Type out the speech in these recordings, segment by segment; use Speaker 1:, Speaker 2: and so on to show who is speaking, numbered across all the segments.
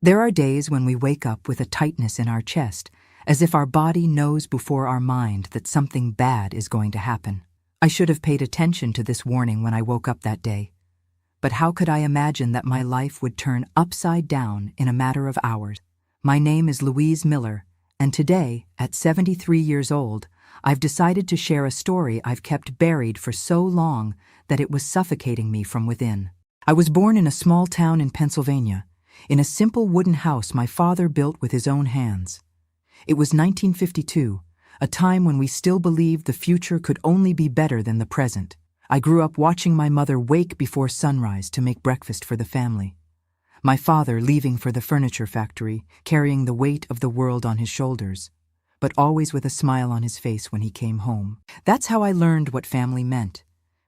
Speaker 1: There are days when we wake up with a tightness in our chest, as if our body knows before our mind that something bad is going to happen. I should have paid attention to this warning when I woke up that day. But how could I imagine that my life would turn upside down in a matter of hours? My name is Louise Miller, and today, at 73 years old, I've decided to share a story I've kept buried for so long that it was suffocating me from within. I was born in a small town in Pennsylvania, in a simple wooden house my father built with his own hands. It was 1952, a time when we still believed the future could only be better than the present. I grew up watching my mother wake before sunrise to make breakfast for the family. My father leaving for the furniture factory, carrying the weight of the world on his shoulders, but always with a smile on his face when he came home. That's how I learned what family meant.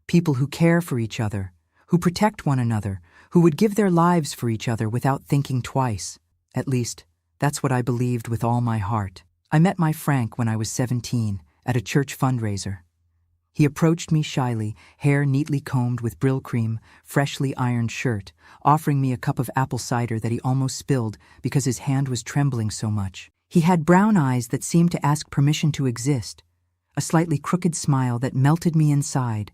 Speaker 1: People who care for each other, who protect one another, who would give their lives for each other without thinking twice. At least, that's what I believed with all my heart. I met my Frank when I was 17 at a church fundraiser. He approached me shyly, hair neatly combed with Brill cream, freshly ironed shirt, offering me a cup of apple cider that he almost spilled because his hand was trembling so much. He had brown eyes that seemed to ask permission to exist, a slightly crooked smile that melted me inside,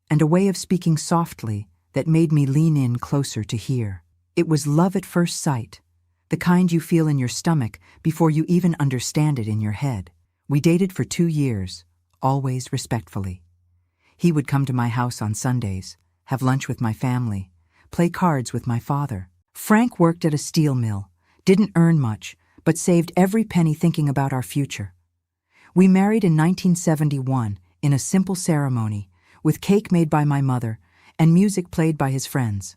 Speaker 1: and a way of speaking softly that made me lean in closer to hear. It was love at first sight, the kind you feel in your stomach before you even understand it in your head. We dated for 2 years, always respectfully. He would come to my house on Sundays, have lunch with my family, play cards with my father. Frank worked at a steel mill, didn't earn much, but saved every penny thinking about our future. We married in 1971 in a simple ceremony, with cake made by my mother and music played by his friends.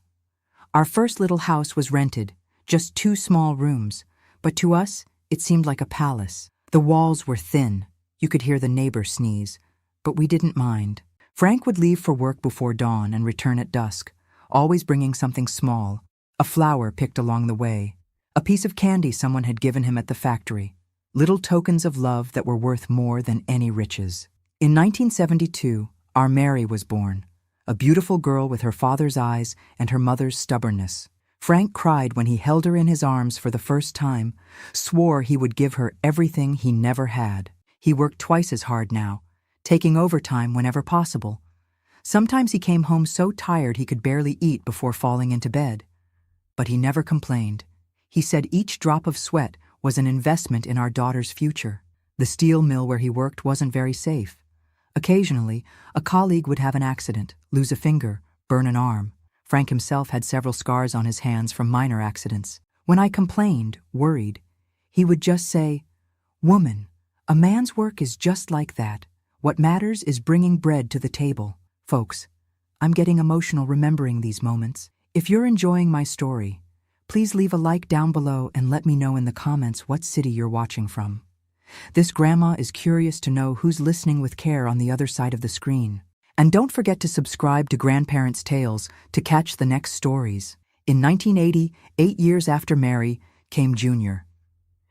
Speaker 1: Our first little house was rented, just 2 small rooms, but to us, it seemed like a palace. The walls were thin, you could hear the neighbor sneeze, but we didn't mind. Frank would leave for work before dawn and return at dusk, always bringing something small, a flower picked along the way, a piece of candy someone had given him at the factory, little tokens of love that were worth more than any riches. In 1972, our Mary was born, a beautiful girl with her father's eyes and her mother's stubbornness. Frank cried when he held her in his arms for the first time, swore he would give her everything he never had. He worked twice as hard now, taking overtime whenever possible. Sometimes he came home so tired he could barely eat before falling into bed. But he never complained. He said each drop of sweat was an investment in our daughter's future. The steel mill where he worked wasn't very safe. Occasionally, a colleague would have an accident, lose a finger, burn an arm. Frank himself had several scars on his hands from minor accidents. When I complained, worried, he would just say, "Woman, a man's work is just like that. What matters is bringing bread to the table." Folks, I'm getting emotional remembering these moments. If you're enjoying my story, please leave a like down below and let me know in the comments what city you're watching from. This grandma is curious to know who's listening with care on the other side of the screen. And don't forget to subscribe to Grandparents' Tales to catch the next stories. In 1980, 8 years after Mary, came Junior.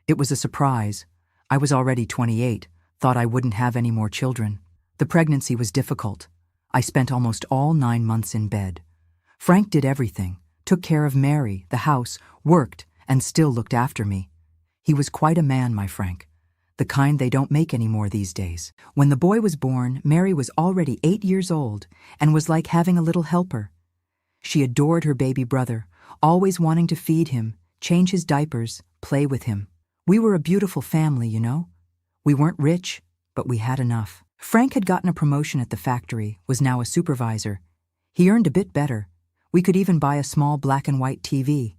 Speaker 1: It was a surprise. I was already 28, thought I wouldn't have any more children. The pregnancy was difficult. I spent almost all 9 months in bed. Frank did everything, took care of Mary, the house, worked, and still looked after me. He was quite a man, my Frank. The kind they don't make anymore these days. When the boy was born, Mary was already 8 years old and was like having a little helper. She adored her baby brother, always wanting to feed him, change his diapers, play with him. We were a beautiful family, you know. We weren't rich, but we had enough. Frank had gotten a promotion at the factory, was now a supervisor. He earned a bit better. We could even buy a small black and white TV.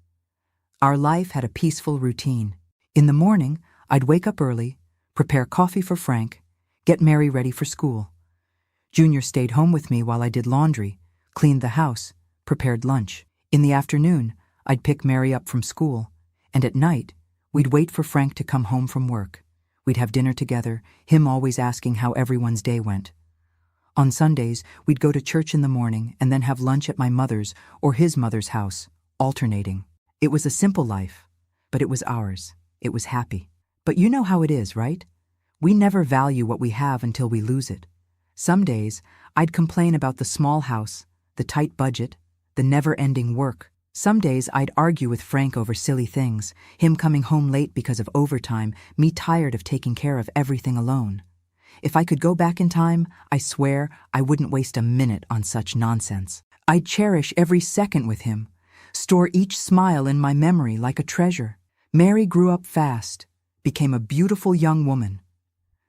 Speaker 1: Our life had a peaceful routine. In the morning, I'd wake up early, prepare coffee for Frank, get Mary ready for school. Junior stayed home with me while I did laundry, cleaned the house, prepared lunch. In the afternoon, I'd pick Mary up from school, and at night, we'd wait for Frank to come home from work. We'd have dinner together, him always asking how everyone's day went. On Sundays, we'd go to church in the morning and then have lunch at my mother's or his mother's house, alternating. It was a simple life, but it was ours. It was happy. But you know how it is, right? We never value what we have until we lose it. Some days, I'd complain about the small house, the tight budget, the never-ending work. Some days I'd argue with Frank over silly things, him coming home late because of overtime, me tired of taking care of everything alone. If I could go back in time, I swear I wouldn't waste a minute on such nonsense. I'd cherish every second with him, store each smile in my memory like a treasure. Mary grew up fast, became a beautiful young woman.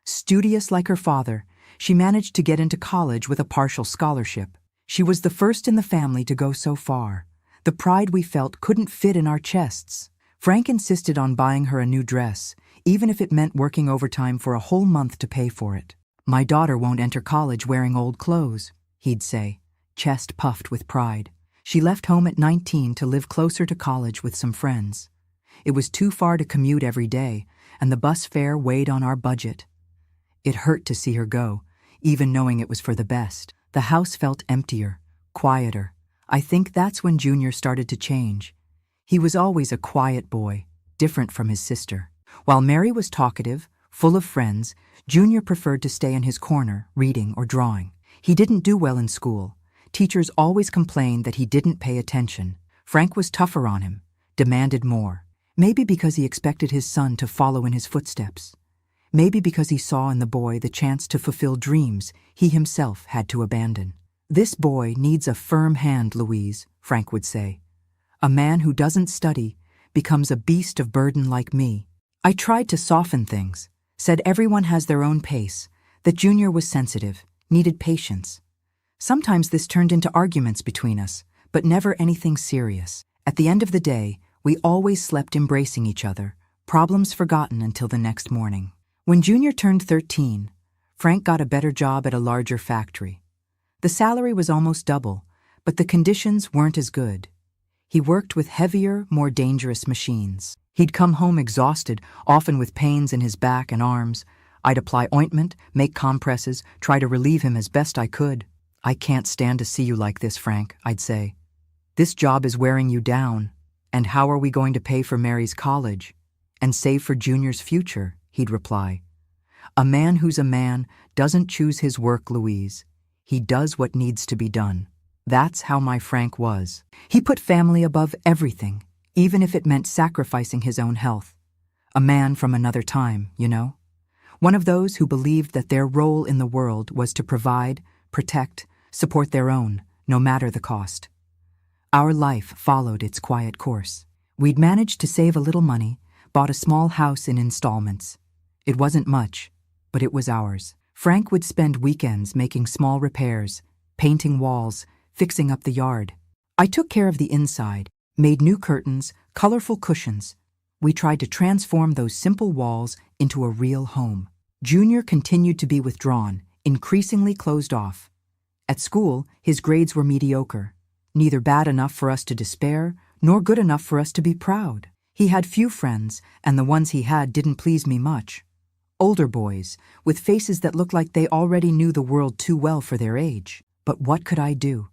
Speaker 1: Studious like her father, she managed to get into college with a partial scholarship. She was the first in the family to go so far. The pride we felt couldn't fit in our chests. Frank insisted on buying her a new dress, even if it meant working overtime for a whole month to pay for it. "My daughter won't enter college wearing old clothes," he'd say, chest puffed with pride. She left home at 19 to live closer to college with some friends. It was too far to commute every day, and the bus fare weighed on our budget. It hurt to see her go, even knowing it was for the best. The house felt emptier, quieter. I think that's when Junior started to change. He was always a quiet boy, different from his sister. While Mary was talkative, full of friends, Junior preferred to stay in his corner, reading or drawing. He didn't do well in school. Teachers always complained that he didn't pay attention. Frank was tougher on him, demanded more. Maybe because he expected his son to follow in his footsteps. Maybe because he saw in the boy the chance to fulfill dreams he himself had to abandon. "This boy needs a firm hand, Louise," Frank would say. "A man who doesn't study becomes a beast of burden like me." I tried to soften things, said everyone has their own pace, that Junior was sensitive, needed patience. Sometimes this turned into arguments between us, but never anything serious. At the end of the day, we always slept embracing each other, problems forgotten until the next morning. When Junior turned 13, Frank got a better job at a larger factory. The salary was almost double, but the conditions weren't as good. He worked with heavier, more dangerous machines. He'd come home exhausted, often with pains in his back and arms. I'd apply ointment, make compresses, try to relieve him as best I could. "I can't stand to see you like this, Frank," I'd say. "This job is wearing you down. And how are we going to pay for Mary's college? And save for Junior's future?" he'd reply. "A man who's a man doesn't choose his work, Louise. He does what needs to be done." That's how my Frank was. He put family above everything, even if it meant sacrificing his own health. A man from another time, you know? One of those who believed that their role in the world was to provide, protect, support their own, no matter the cost. Our life followed its quiet course. We'd managed to save a little money, bought a small house in installments. It wasn't much, but it was ours. Frank would spend weekends making small repairs, painting walls, fixing up the yard. I took care of the inside, made new curtains, colorful cushions. We tried to transform those simple walls into a real home. Junior continued to be withdrawn, increasingly closed off. At school, his grades were mediocre, neither bad enough for us to despair, nor good enough for us to be proud. He had few friends, and the ones he had didn't please me much. Older boys, with faces that looked like they already knew the world too well for their age. But what could I do?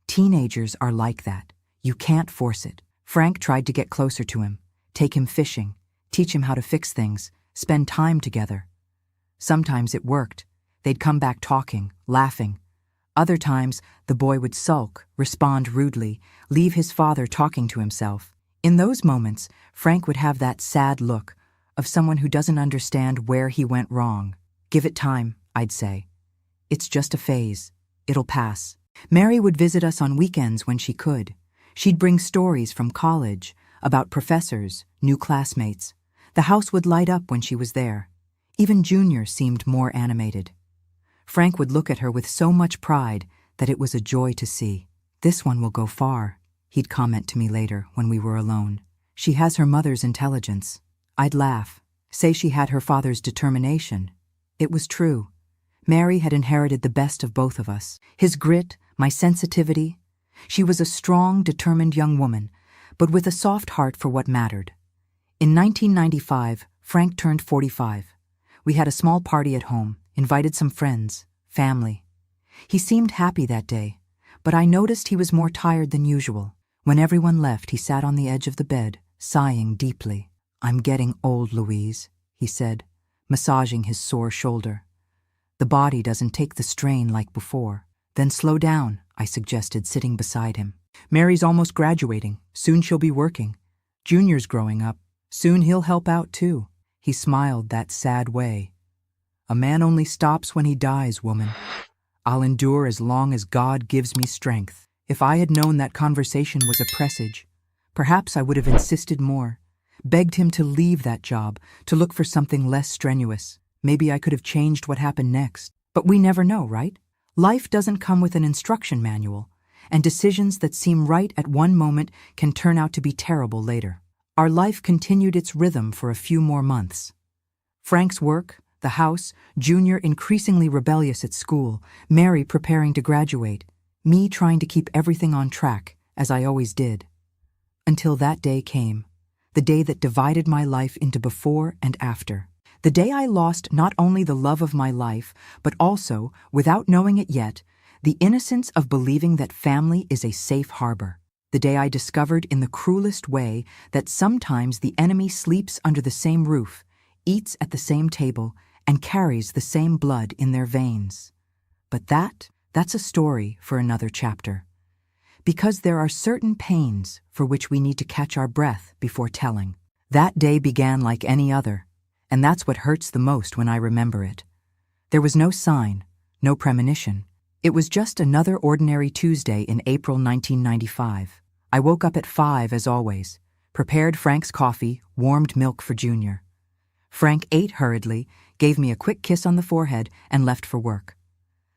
Speaker 1: Teenagers are like that. You can't force it. Frank tried to get closer to him, take him fishing, teach him how to fix things, spend time together. Sometimes it worked. They'd come back talking, laughing. Other times, the boy would sulk, respond rudely, leave his father talking to himself. In those moments, Frank would have that sad look of someone who doesn't understand where he went wrong. "Give it time," I'd say. "It's just a phase. It'll pass." Mary would visit us on weekends when she could. She'd bring stories from college, about professors, new classmates. The house would light up when she was there. Even Junior seemed more animated. Frank would look at her with so much pride that it was a joy to see. "This one will go far," he'd comment to me later when we were alone. "She has her mother's intelligence." I'd laugh, say she had her father's determination. It was true. Mary had inherited the best of both of us. His grit, my sensitivity. She was a strong, determined young woman, but with a soft heart for what mattered. In 1995, Frank turned 45. We had a small party at home, invited some friends, family. He seemed happy that day, but I noticed he was more tired than usual. When everyone left, he sat on the edge of the bed, sighing deeply. "I'm getting old, Louise," he said, massaging his sore shoulder. "The body doesn't take the strain like before." "Then slow down," I suggested, sitting beside him. Mary's almost graduating. Soon she'll be working. Junior's growing up. Soon he'll help out too. He smiled that sad way. A man only stops when he dies, woman. I'll endure as long as God gives me strength. If I had known that conversation was a presage, perhaps I would have insisted more, begged him to leave that job, to look for something less strenuous. Maybe I could have changed what happened next. But we never know, right? Life doesn't come with an instruction manual, and decisions that seem right at one moment can turn out to be terrible later. Our life continued its rhythm for a few more months. Frank's work, the house, Junior increasingly rebellious at school, Mary preparing to graduate, me trying to keep everything on track, as I always did. Until that day came, the day that divided my life into before and after. The day I lost not only the love of my life, but also, without knowing it yet, the innocence of believing that family is a safe harbor. The day I discovered in the cruelest way that sometimes the enemy sleeps under the same roof, eats at the same table, and carries the same blood in their veins. But that's a story for another chapter. Because there are certain pains for which we need to catch our breath before telling. That day began like any other, and that's what hurts the most when I remember it. There was no sign, no premonition. It was just another ordinary Tuesday in April 1995. I woke up at 5 as always, prepared Frank's coffee, warmed milk for Junior. Frank ate hurriedly, gave me a quick kiss on the forehead, and left for work.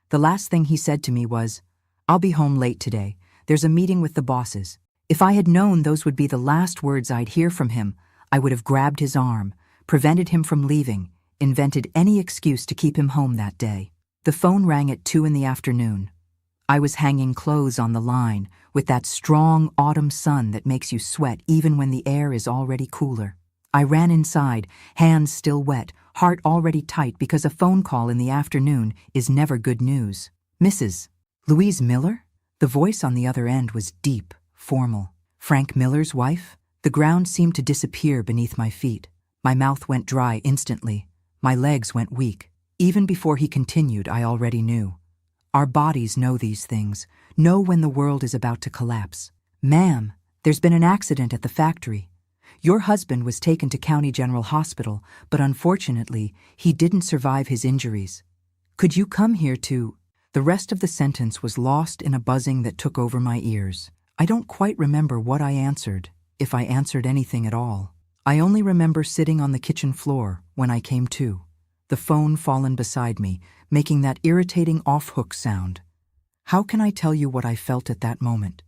Speaker 1: The last thing he said to me was, "I'll be home late today. There's a meeting with the bosses." If I had known those would be the last words I'd hear from him, I would have grabbed his arm, prevented him from leaving, invented any excuse to keep him home that day. The phone rang at 2 in the afternoon. I was hanging clothes on the line, with that strong autumn sun that makes you sweat even when the air is already cooler. I ran inside, hands still wet, heart already tight because a phone call in the afternoon is never good news. "Mrs. Louise Miller?" The voice on the other end was deep, formal. Frank Miller's wife? The ground seemed to disappear beneath my feet. My mouth went dry instantly. My legs went weak. Even before he continued, I already knew. Our bodies know these things, know when the world is about to collapse. "Ma'am, there's been an accident at the factory. Your husband was taken to County General Hospital, but unfortunately, he didn't survive his injuries. Could you come here to—" The rest of the sentence was lost in a buzzing that took over my ears. I don't quite remember what I answered, if I answered anything at all. I only remember sitting on the kitchen floor when I came to, the phone fallen beside me, making that irritating off-hook sound. How can I tell you what I felt at that moment?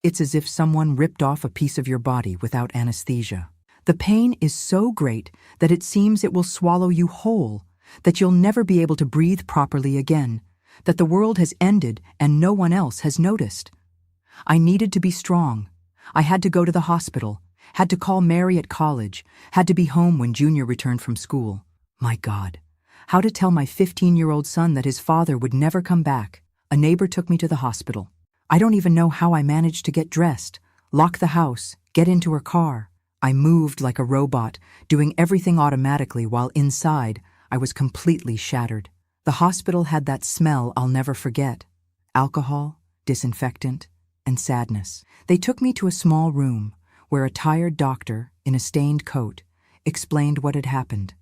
Speaker 1: It's as if someone ripped off a piece of your body without anesthesia. The pain is so great that it seems it will swallow you whole, that you'll never be able to breathe properly again, that the world has ended and no one else has noticed. I needed to be strong. I had to go to the hospital, had to call Mary at college, had to be home when Junior returned from school. My God, how to tell my 15-year-old son that his father would never come back. A neighbor took me to the hospital. I don't even know how I managed to get dressed, lock the house, get into her car. I moved like a robot, doing everything automatically while inside I was completely shattered. The hospital had that smell I'll never forget. Alcohol, disinfectant, and sadness. They took me to a small room where a tired doctor, in a stained coat, explained what had happened.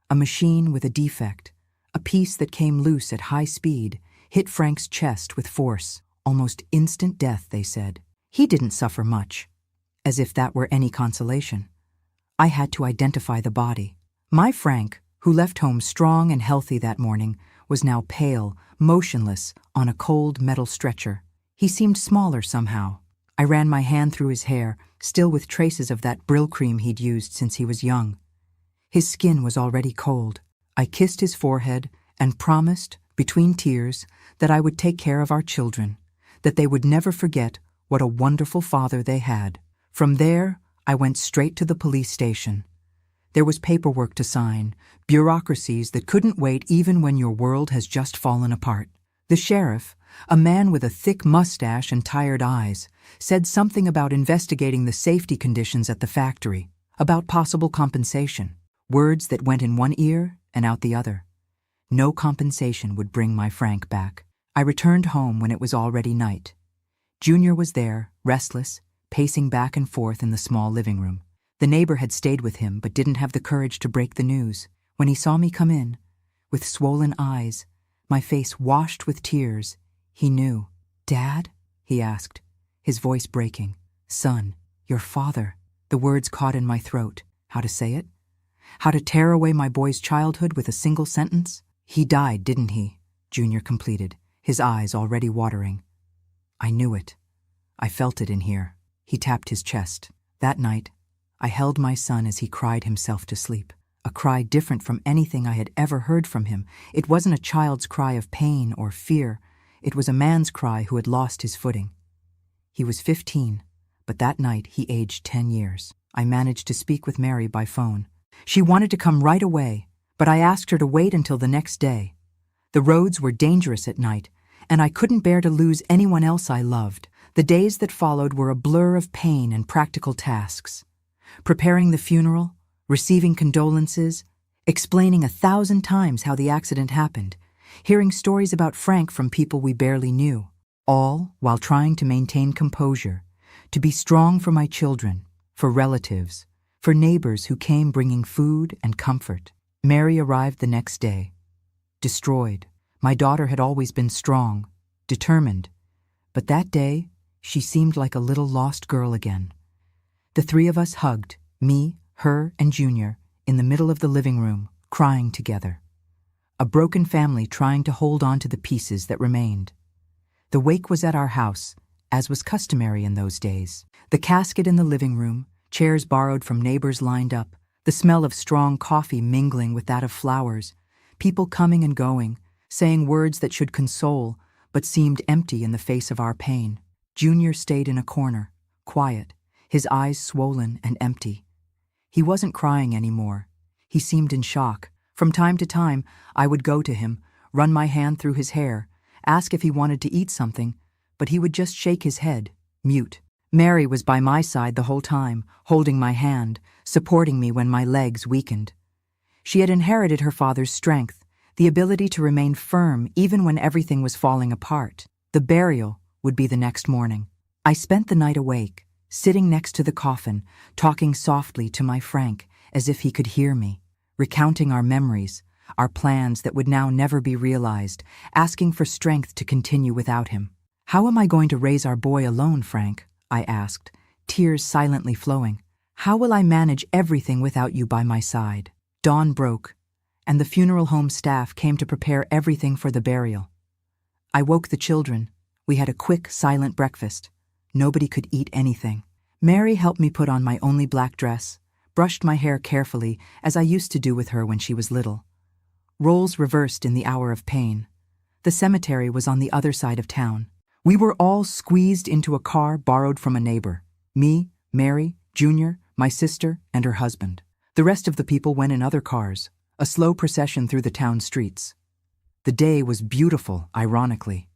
Speaker 1: A machine with a defect, a piece that came loose at high speed, hit Frank's chest with force. Almost instant death, they said. He didn't suffer much. As if that were any consolation. I had to identify the body. My Frank, who left home strong and healthy that morning, was now pale, motionless, on a cold metal stretcher. He seemed smaller somehow. I ran my hand through his hair, still with traces of that Brill cream he'd used since he was young. His skin was already cold. I kissed his forehead and promised, between tears, that I would take care of our children, that they would never forget what a wonderful father they had. From there, I went straight to the police station. There was paperwork to sign, bureaucracies that couldn't wait even when your world has just fallen apart. The sheriff, a man with a thick mustache and tired eyes, said something about investigating the safety conditions at the factory, about possible compensation, words that went in one ear and out the other. No compensation would bring my Frank back. I returned home when it was already night. Junior was there, restless, pacing back and forth in the small living room. The neighbor had stayed with him but didn't have the courage to break the news. When he saw me come in, with swollen eyes, my face washed with tears, he knew. "Dad?" he asked, his voice breaking. "Son, your father." The words caught in my throat. How to say it? How to tear away my boy's childhood with a single sentence? "He died, didn't he?" Junior completed, his eyes already watering. I knew it. I felt it in here. He tapped his chest. That night, I held my son as he cried himself to sleep. A cry different from anything I had ever heard from him. It wasn't a child's cry of pain or fear. It was a man's cry who had lost his footing. He was 15, but that night he aged 10 years. I managed to speak with Mary by phone. She wanted to come right away, but I asked her to wait until the next day. The roads were dangerous at night, and I couldn't bear to lose anyone else I loved. The days that followed were a blur of pain and practical tasks. Preparing the funeral, receiving condolences, explaining 1,000 times how the accident happened, hearing stories about Frank from people we barely knew, all while trying to maintain composure, to be strong for my children, for relatives, for neighbors who came bringing food and comfort. Mary arrived the next day. Destroyed. My daughter had always been strong, determined, but that day she seemed like a little lost girl again. The three of us hugged, me, her, and Junior, in the middle of the living room, crying together. A broken family trying to hold on to the pieces that remained. The wake was at our house, as was customary in those days. The casket in the living room, chairs borrowed from neighbors lined up, the smell of strong coffee mingling with that of flowers, people coming and going, saying words that should console, but seemed empty in the face of our pain. Junior stayed in a corner, quiet, his eyes swollen and empty. He wasn't crying anymore. He seemed in shock. From time to time, I would go to him, run my hand through his hair, ask if he wanted to eat something, but he would just shake his head, mute. Mary was by my side the whole time, holding my hand, supporting me when my legs weakened. She had inherited her father's strength, the ability to remain firm even when everything was falling apart. The burial would be the next morning. I spent the night awake, sitting next to the coffin, talking softly to my Frank as if he could hear me, recounting our memories, our plans that would now never be realized, asking for strength to continue without him. "How am I going to raise our boy alone, Frank?" I asked, tears silently flowing. "How will I manage everything without you by my side?" Dawn broke, and the funeral home staff came to prepare everything for the burial. I woke the children. We had a quick, silent breakfast. Nobody could eat anything. Mary helped me put on my only black dress, brushed my hair carefully, as I used to do with her when she was little. Roles reversed in the hour of pain. The cemetery was on the other side of town. We were all squeezed into a car borrowed from a neighbor. Me, Mary, Junior, my sister, and her husband. The rest of the people went in other cars, a slow procession through the town streets. The day was beautiful, ironically.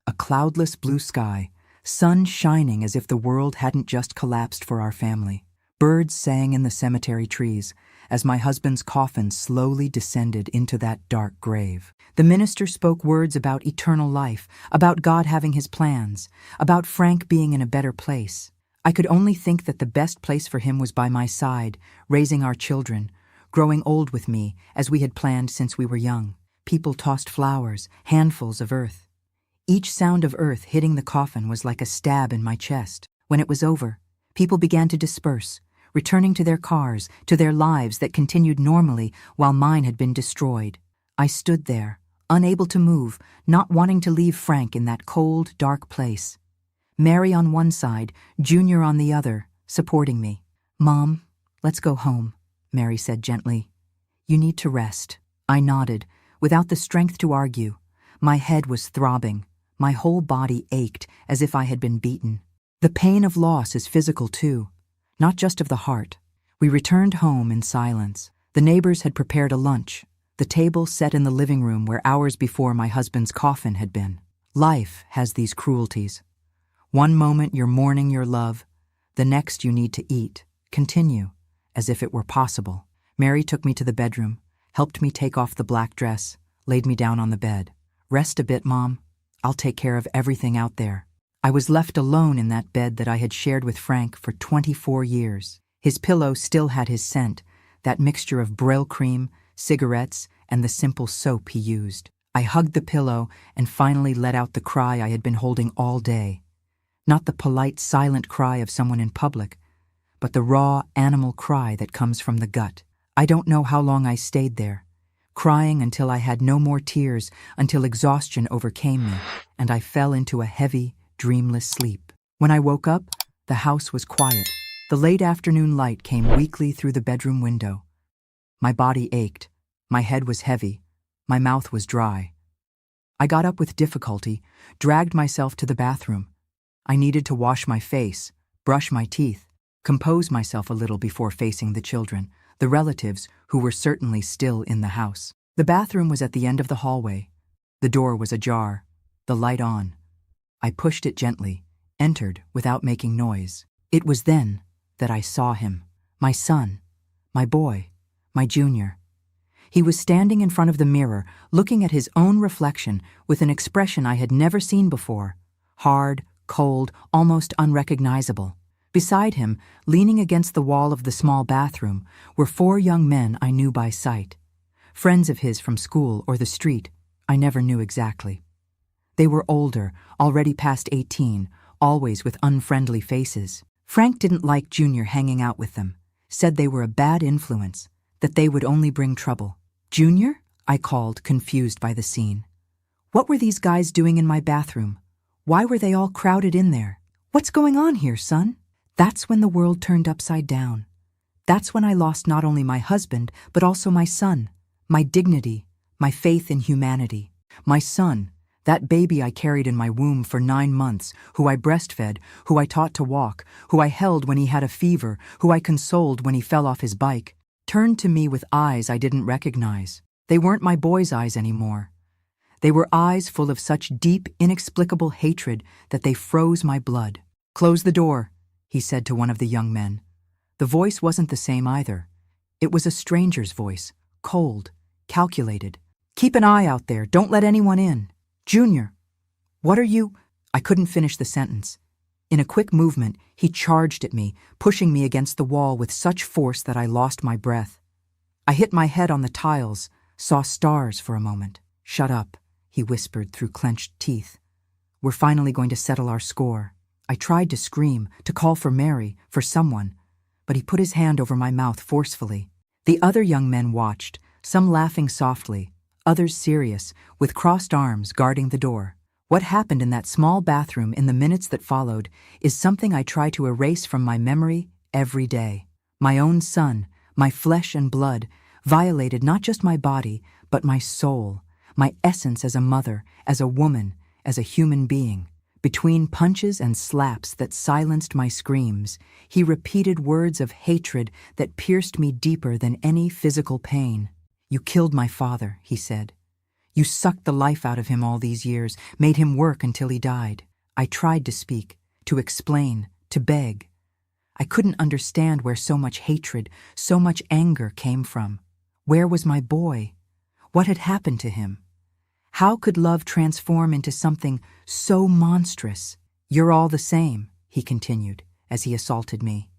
Speaker 1: A cloudless blue sky, sun shining as if the world hadn't just collapsed for our family. Birds sang in the cemetery trees as my husband's coffin slowly descended into that dark grave. The minister spoke words about eternal life, about God having his plans, about Frank being in a better place. I could only think that the best place for him was by my side, raising our children, growing old with me as we had planned since we were young. People tossed flowers, handfuls of earth. Each sound of earth hitting the coffin was like a stab in my chest. When it was over, people began to disperse, returning to their cars, to their lives that continued normally while mine had been destroyed. I stood there, unable to move, not wanting to leave Frank in that cold, dark place. Mary on one side, Junior on the other, supporting me. "Mom, let's go home," Mary said gently. "You need to rest." I nodded, without the strength to argue. My head was throbbing. My whole body ached as if I had been beaten. The pain of loss is physical too, not just of the heart. We returned home in silence. The neighbors had prepared a lunch, the table set in the living room where hours before my husband's coffin had been. Life has these cruelties. One moment you're mourning your love, the next you need to eat, continue, as if it were possible. Mary took me to the bedroom, helped me take off the black dress, laid me down on the bed. "Rest a bit, Mom. I'll take care of everything out there." I was left alone in that bed that I had shared with Frank for 24 years. His pillow still had his scent, that mixture of Brill cream, cigarettes, and the simple soap he used. I hugged the pillow and finally let out the cry I had been holding all day. Not the polite, silent cry of someone in public, but the raw, animal cry that comes from the gut. I don't know how long I stayed there, crying until I had no more tears, until exhaustion overcame me, and I fell into a heavy, dreamless sleep. When I woke up, the house was quiet. The late afternoon light came weakly through the bedroom window. My body ached, my head was heavy, my mouth was dry. I got up with difficulty, dragged myself to the bathroom. I needed to wash my face, brush my teeth, compose myself a little before facing the children, the relatives who were certainly still in the house. The bathroom was at the end of the hallway. The door was ajar, the light on. I pushed it gently, entered without making noise. It was then that I saw him, my son, my boy, my junior. He was standing in front of the mirror, looking at his own reflection with an expression I had never seen before, hard, cold, almost unrecognizable. Beside him, leaning against the wall of the small bathroom, were 4 young men I knew by sight. Friends of his from school or the street, I never knew exactly. They were older, already past 18, always with unfriendly faces. Frank didn't like Junior hanging out with them, said they were a bad influence, that they would only bring trouble. "Junior?" I called, confused by the scene. "What were these guys doing in my bathroom? Why were they all crowded in there? What's going on here, son?" That's when the world turned upside down. That's when I lost not only my husband, but also my son, my dignity, my faith in humanity. My son, that baby I carried in my womb for 9 months, who I breastfed, who I taught to walk, who I held when he had a fever, who I consoled when he fell off his bike, turned to me with eyes I didn't recognize. They weren't my boy's eyes anymore. They were eyes full of such deep, inexplicable hatred that they froze my blood. "Close the door," he said to one of the young men. The voice wasn't the same either. It was a stranger's voice, cold, calculated. "Keep an eye out there, don't let anyone in. Junior, what are you—" I couldn't finish the sentence. In a quick movement, he charged at me, pushing me against the wall with such force that I lost my breath. I hit my head on the tiles, saw stars for a moment. "Shut up," he whispered through clenched teeth. "We're finally going to settle our score." I tried to scream, to call for Mary, for someone, but he put his hand over my mouth forcefully. The other young men watched, some laughing softly, others serious, with crossed arms guarding the door. What happened in that small bathroom in the minutes that followed is something I try to erase from my memory every day. My own son, my flesh and blood, violated not just my body, but my soul, my essence as a mother, as a woman, as a human being. Between punches and slaps that silenced my screams, he repeated words of hatred that pierced me deeper than any physical pain. "You killed my father," he said. "You sucked the life out of him all these years, made him work until he died." I tried to speak, to explain, to beg. I couldn't understand where so much hatred, so much anger came from. Where was my boy? What had happened to him? How could love transform into something so monstrous? "You're all the same," he continued, as he assaulted me.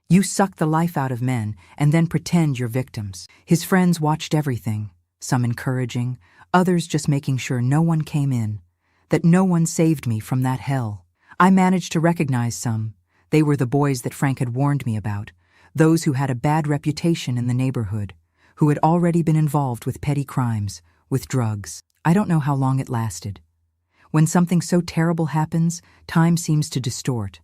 Speaker 1: "You suck the life out of men and then pretend you're victims." His friends watched everything, some encouraging, others just making sure no one came in, that no one saved me from that hell. I managed to recognize some. They were the boys that Frank had warned me about, those who had a bad reputation in the neighborhood, who had already been involved with petty crimes, with drugs. I don't know how long it lasted. When something so terrible happens, time seems to distort.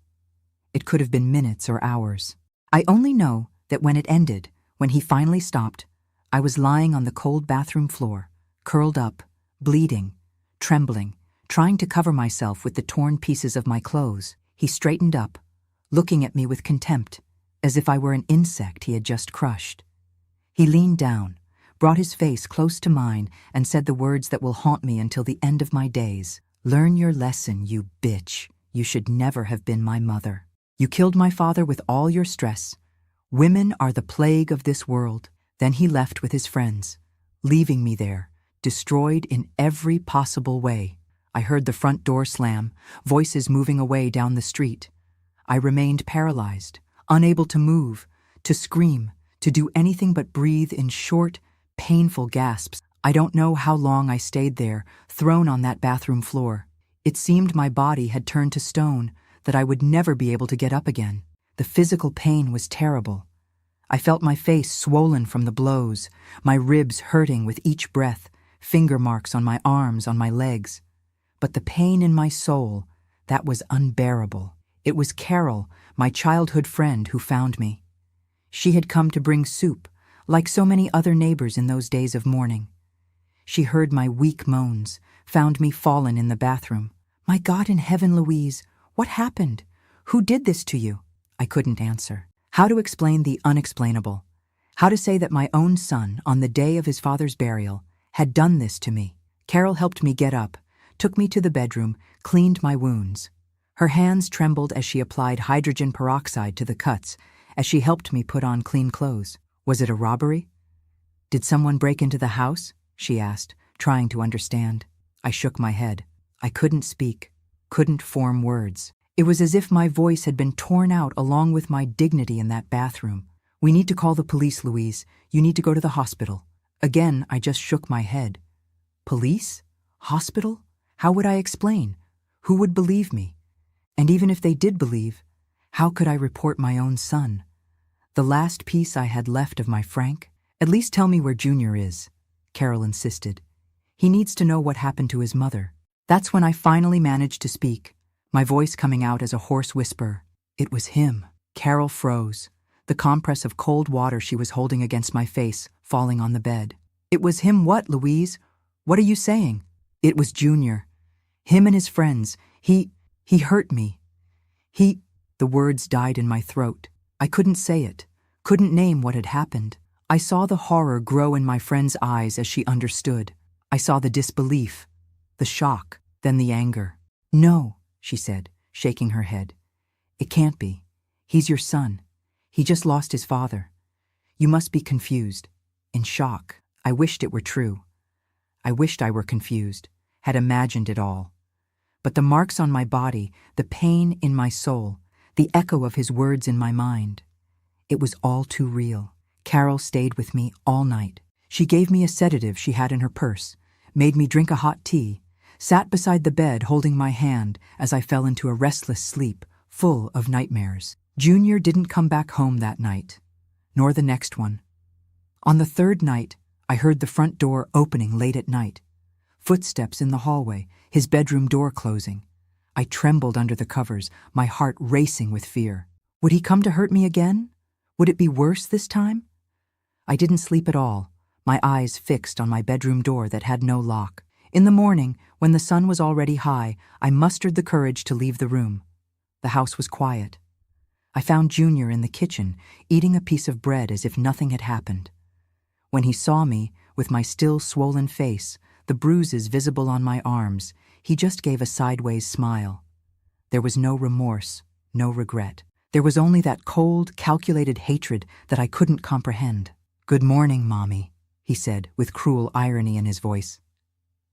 Speaker 1: It could have been minutes or hours. I only know that when it ended, when he finally stopped, I was lying on the cold bathroom floor, curled up, bleeding, trembling, trying to cover myself with the torn pieces of my clothes. He straightened up, looking at me with contempt, as if I were an insect he had just crushed. He leaned down, brought his face close to mine, and said the words that will haunt me until the end of my days. "Learn your lesson, you bitch. You should never have been my mother. You killed my father with all your stress. Women are the plague of this world." Then he left with his friends, leaving me there, destroyed in every possible way. I heard the front door slam, voices moving away down the street. I remained paralyzed, unable to move, to scream, to do anything but breathe in short, painful gasps. I don't know how long I stayed there, thrown on that bathroom floor. It seemed my body had turned to stone, that I would never be able to get up again. The physical pain was terrible. I felt my face swollen from the blows, my ribs hurting with each breath, finger marks on my arms, on my legs. But the pain in my soul, that was unbearable. It was Carol, my childhood friend, who found me. She had come to bring soup, like so many other neighbors in those days of mourning. She heard my weak moans, found me fallen in the bathroom. "My God in heaven, Louise, what happened? Who did this to you?" I couldn't answer. How to explain the unexplainable? How to say that my own son, on the day of his father's burial, had done this to me? Carol helped me get up, took me to the bedroom, cleaned my wounds. Her hands trembled as she applied hydrogen peroxide to the cuts, as she helped me put on clean clothes. Was it a robbery? Did someone break into the house? She asked, trying to understand. I shook my head. I couldn't speak, couldn't form words. It was as if my voice had been torn out along with my dignity in that bathroom. "We need to call the police, Louise. You need to go to the hospital." Again, I just shook my head. Police? Hospital? How would I explain? Who would believe me? And even if they did believe, how could I report my own son? The last piece I had left of my Frank? "At least tell me where Junior is," Carol insisted. "He needs to know what happened to his mother." That's when I finally managed to speak, my voice coming out as a hoarse whisper. It was him. Carol froze, the compress of cold water she was holding against my face falling on the bed. "It was him what, Louise? What are you saying?" "It was Junior. Him and his friends. He hurt me. The words died in my throat. I couldn't say it, couldn't name what had happened. I saw the horror grow in my friend's eyes as she understood. I saw the disbelief, the shock, then the anger. "No," she said, shaking her head. "It can't be. He's your son. He just lost his father. You must be confused, in shock." I wished it were true. I wished I were confused, had imagined it all. But the marks on my body, the pain in my soul, the echo of his words in my mind, it was all too real. Carol stayed with me all night. She gave me a sedative she had in her purse, made me drink a hot tea, sat beside the bed holding my hand as I fell into a restless sleep, full of nightmares. Junior didn't come back home that night, nor the next one. On the third night, I heard the front door opening late at night, footsteps in the hallway, his bedroom door closing. I trembled under the covers, my heart racing with fear. Would he come to hurt me again? Would it be worse this time? I didn't sleep at all, my eyes fixed on my bedroom door that had no lock. In the morning, when the sun was already high, I mustered the courage to leave the room. The house was quiet. I found Junior in the kitchen, eating a piece of bread as if nothing had happened. When he saw me, with my still swollen face, the bruises visible on my arms, he just gave a sideways smile. There was no remorse, no regret. There was only that cold, calculated hatred that I couldn't comprehend. "Good morning, Mommy," he said, with cruel irony in his voice.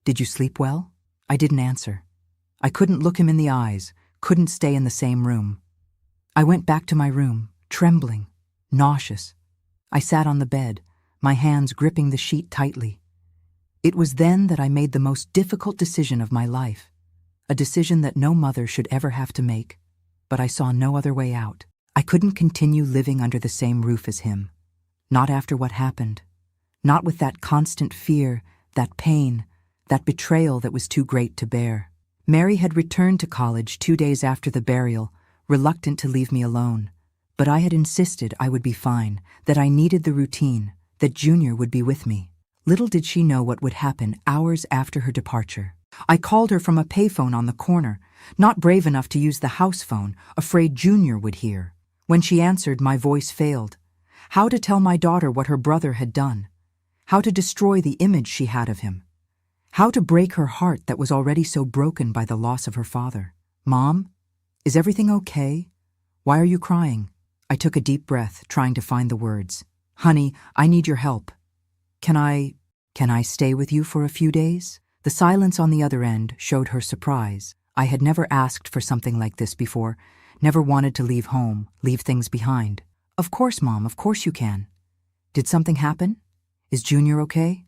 Speaker 1: "Did you sleep well?" I didn't answer. I couldn't look him in the eyes, couldn't stay in the same room. I went back to my room, trembling, nauseous. I sat on the bed, my hands gripping the sheet tightly. It was then that I made the most difficult decision of my life, a decision that no mother should ever have to make, but I saw no other way out. I couldn't continue living under the same roof as him, not after what happened, not with that constant fear, that pain, that betrayal that was too great to bear. Mary had returned to college 2 days after the burial, reluctant to leave me alone, but I had insisted I would be fine, that I needed the routine, that Junior would be with me. Little did she know what would happen hours after her departure. I called her from a payphone on the corner, not brave enough to use the house phone, afraid Junior would hear. When she answered, my voice failed. How to tell my daughter what her brother had done? How to destroy the image she had of him? How to break her heart that was already so broken by the loss of her father? "Mom, is everything okay? Why are you crying?" I took a deep breath, trying to find the words. "Honey, I need your help. Can I stay with you for a few days?" The silence on the other end showed her surprise. I had never asked for something like this before, never wanted to leave home, leave things behind. Of course, Mom, of course you can. Did something happen? Is Junior okay?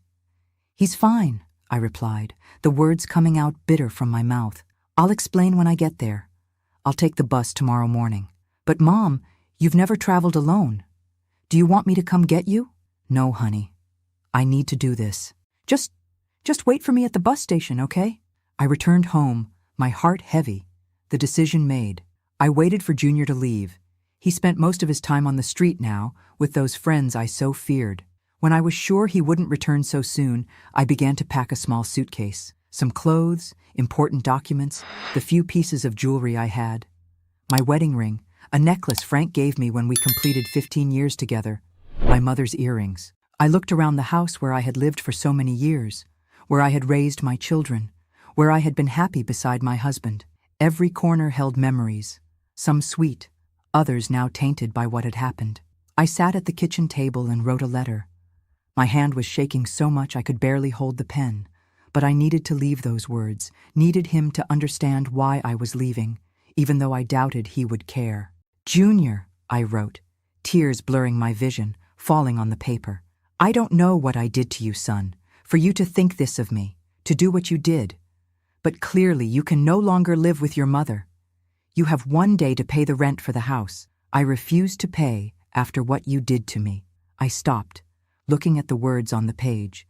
Speaker 1: He's fine, I replied, the words coming out bitter from my mouth. I'll explain when I get there. I'll take the bus tomorrow morning. But Mom, you've never traveled alone. Do you want me to come get you? No, honey. I need to do this. Just wait for me at the bus station, okay? I returned home, my heart heavy, the decision made. I waited for Junior to leave. He spent most of his time on the street now, with those friends I so feared. When I was sure he wouldn't return so soon, I began to pack a small suitcase. Some clothes, important documents, the few pieces of jewelry I had. My wedding ring, a necklace Frank gave me when we completed 15 years together. My mother's earrings. I looked around the house where I had lived for so many years, where I had raised my children, where I had been happy beside my husband. Every corner held memories, some sweet, others now tainted by what had happened. I sat at the kitchen table and wrote a letter. My hand was shaking so much I could barely hold the pen, but I needed to leave those words, needed him to understand why I was leaving, even though I doubted he would care. Junior, I wrote, tears blurring my vision, falling on the paper. I don't know what I did to you, son, for you to think this of me, to do what you did. But clearly you can no longer live with your mother. You have one day to pay the rent for the house. I refuse to pay after what you did to me. I stopped, looking at the words on the page.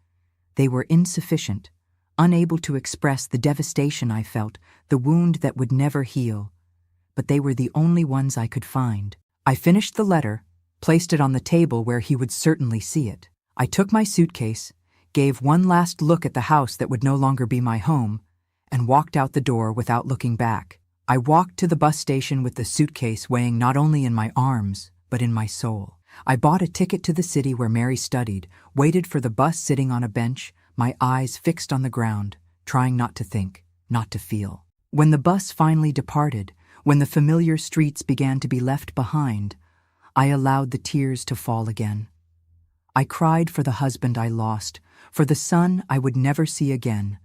Speaker 1: They were insufficient, unable to express the devastation I felt, the wound that would never heal. But they were the only ones I could find. I finished the letter, placed it on the table where he would certainly see it. I took my suitcase, gave one last look at the house that would no longer be my home, and walked out the door without looking back. I walked to the bus station with the suitcase weighing not only in my arms, but in my soul. I bought a ticket to the city where Mary studied, waited for the bus sitting on a bench, my eyes fixed on the ground, trying not to think, not to feel. When the bus finally departed, when the familiar streets began to be left behind, I allowed the tears to fall again. I cried for the husband I lost, for the son I would never see again,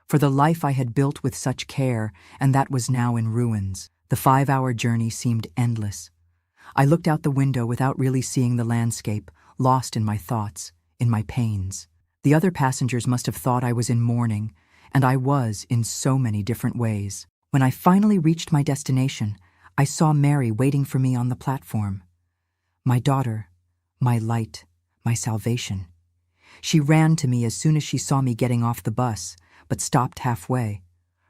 Speaker 1: for the life I had built with such care and that was now in ruins. The 5-hour journey seemed endless. I looked out the window without really seeing the landscape, lost in my thoughts, in my pains. The other passengers must have thought I was in mourning, and I was in so many different ways. When I finally reached my destination, I saw Mary waiting for me on the platform. My daughter, my light, my salvation. She ran to me as soon as she saw me getting off the bus, but stopped halfway,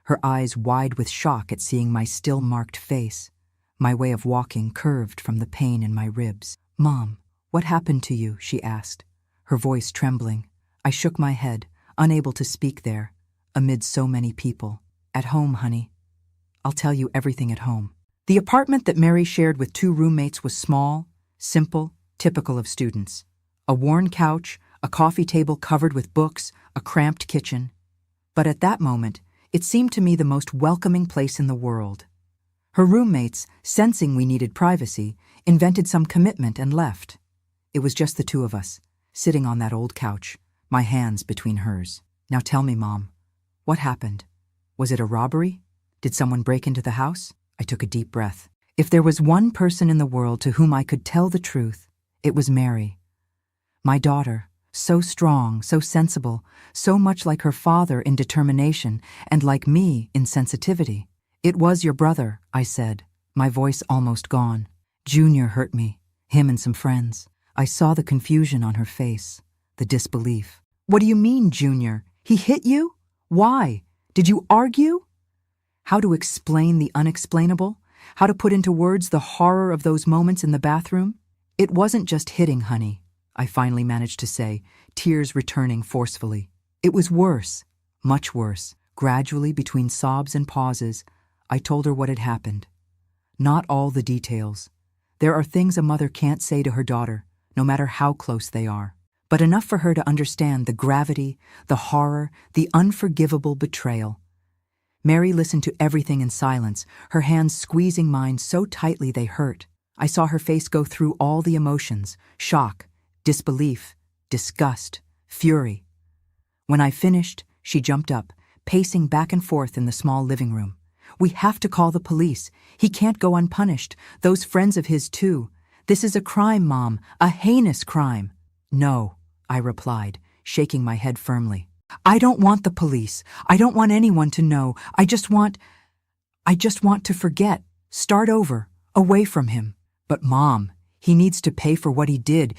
Speaker 1: her eyes wide with shock at seeing my still-marked face. My way of walking curved from the pain in my ribs. "Mom, what happened to you?" she asked, her voice trembling. I shook my head, unable to speak there, amid so many people. "At home, honey. I'll tell you everything at home." The apartment that Mary shared with 2 roommates was small, simple, typical of students. A worn couch, a coffee table covered with books, a cramped kitchen. But at that moment, it seemed to me the most welcoming place in the world. Her roommates, sensing we needed privacy, invented some commitment and left. It was just the 2 of us, sitting on that old couch, my hands between hers. "Now tell me, Mom, what happened? Was it a robbery? Did someone break into the house?" I took a deep breath. If there was one person in the world to whom I could tell the truth, it was Mary. My daughter, so strong, so sensible, so much like her father in determination, and like me in sensitivity. "It was your brother," I said, my voice almost gone. "Junior hurt me, him and some friends." I saw the confusion on her face, the disbelief. "What do you mean, Junior? He hit you? Why? Did you argue?" How to explain the unexplainable? How to put into words the horror of those moments in the bathroom? "It wasn't just hitting, honey," I finally managed to say, tears returning forcefully. "It was worse, much worse." Gradually, between sobs and pauses, I told her what had happened. Not all the details. There are things a mother can't say to her daughter, no matter how close they are. But enough for her to understand the gravity, the horror, the unforgivable betrayal. Mary listened to everything in silence, her hands squeezing mine so tightly they hurt. I saw her face go through all the emotions: shock, disbelief, disgust, fury. When I finished, she jumped up, pacing back and forth in the small living room. "We have to call the police. He can't go unpunished. Those friends of his too. This is a crime, Mom, a heinous crime." "No," I replied, shaking my head firmly. "I don't want the police. I don't want anyone to know. I just want to forget, start over, away from him." "But Mom, he needs to pay for what he did.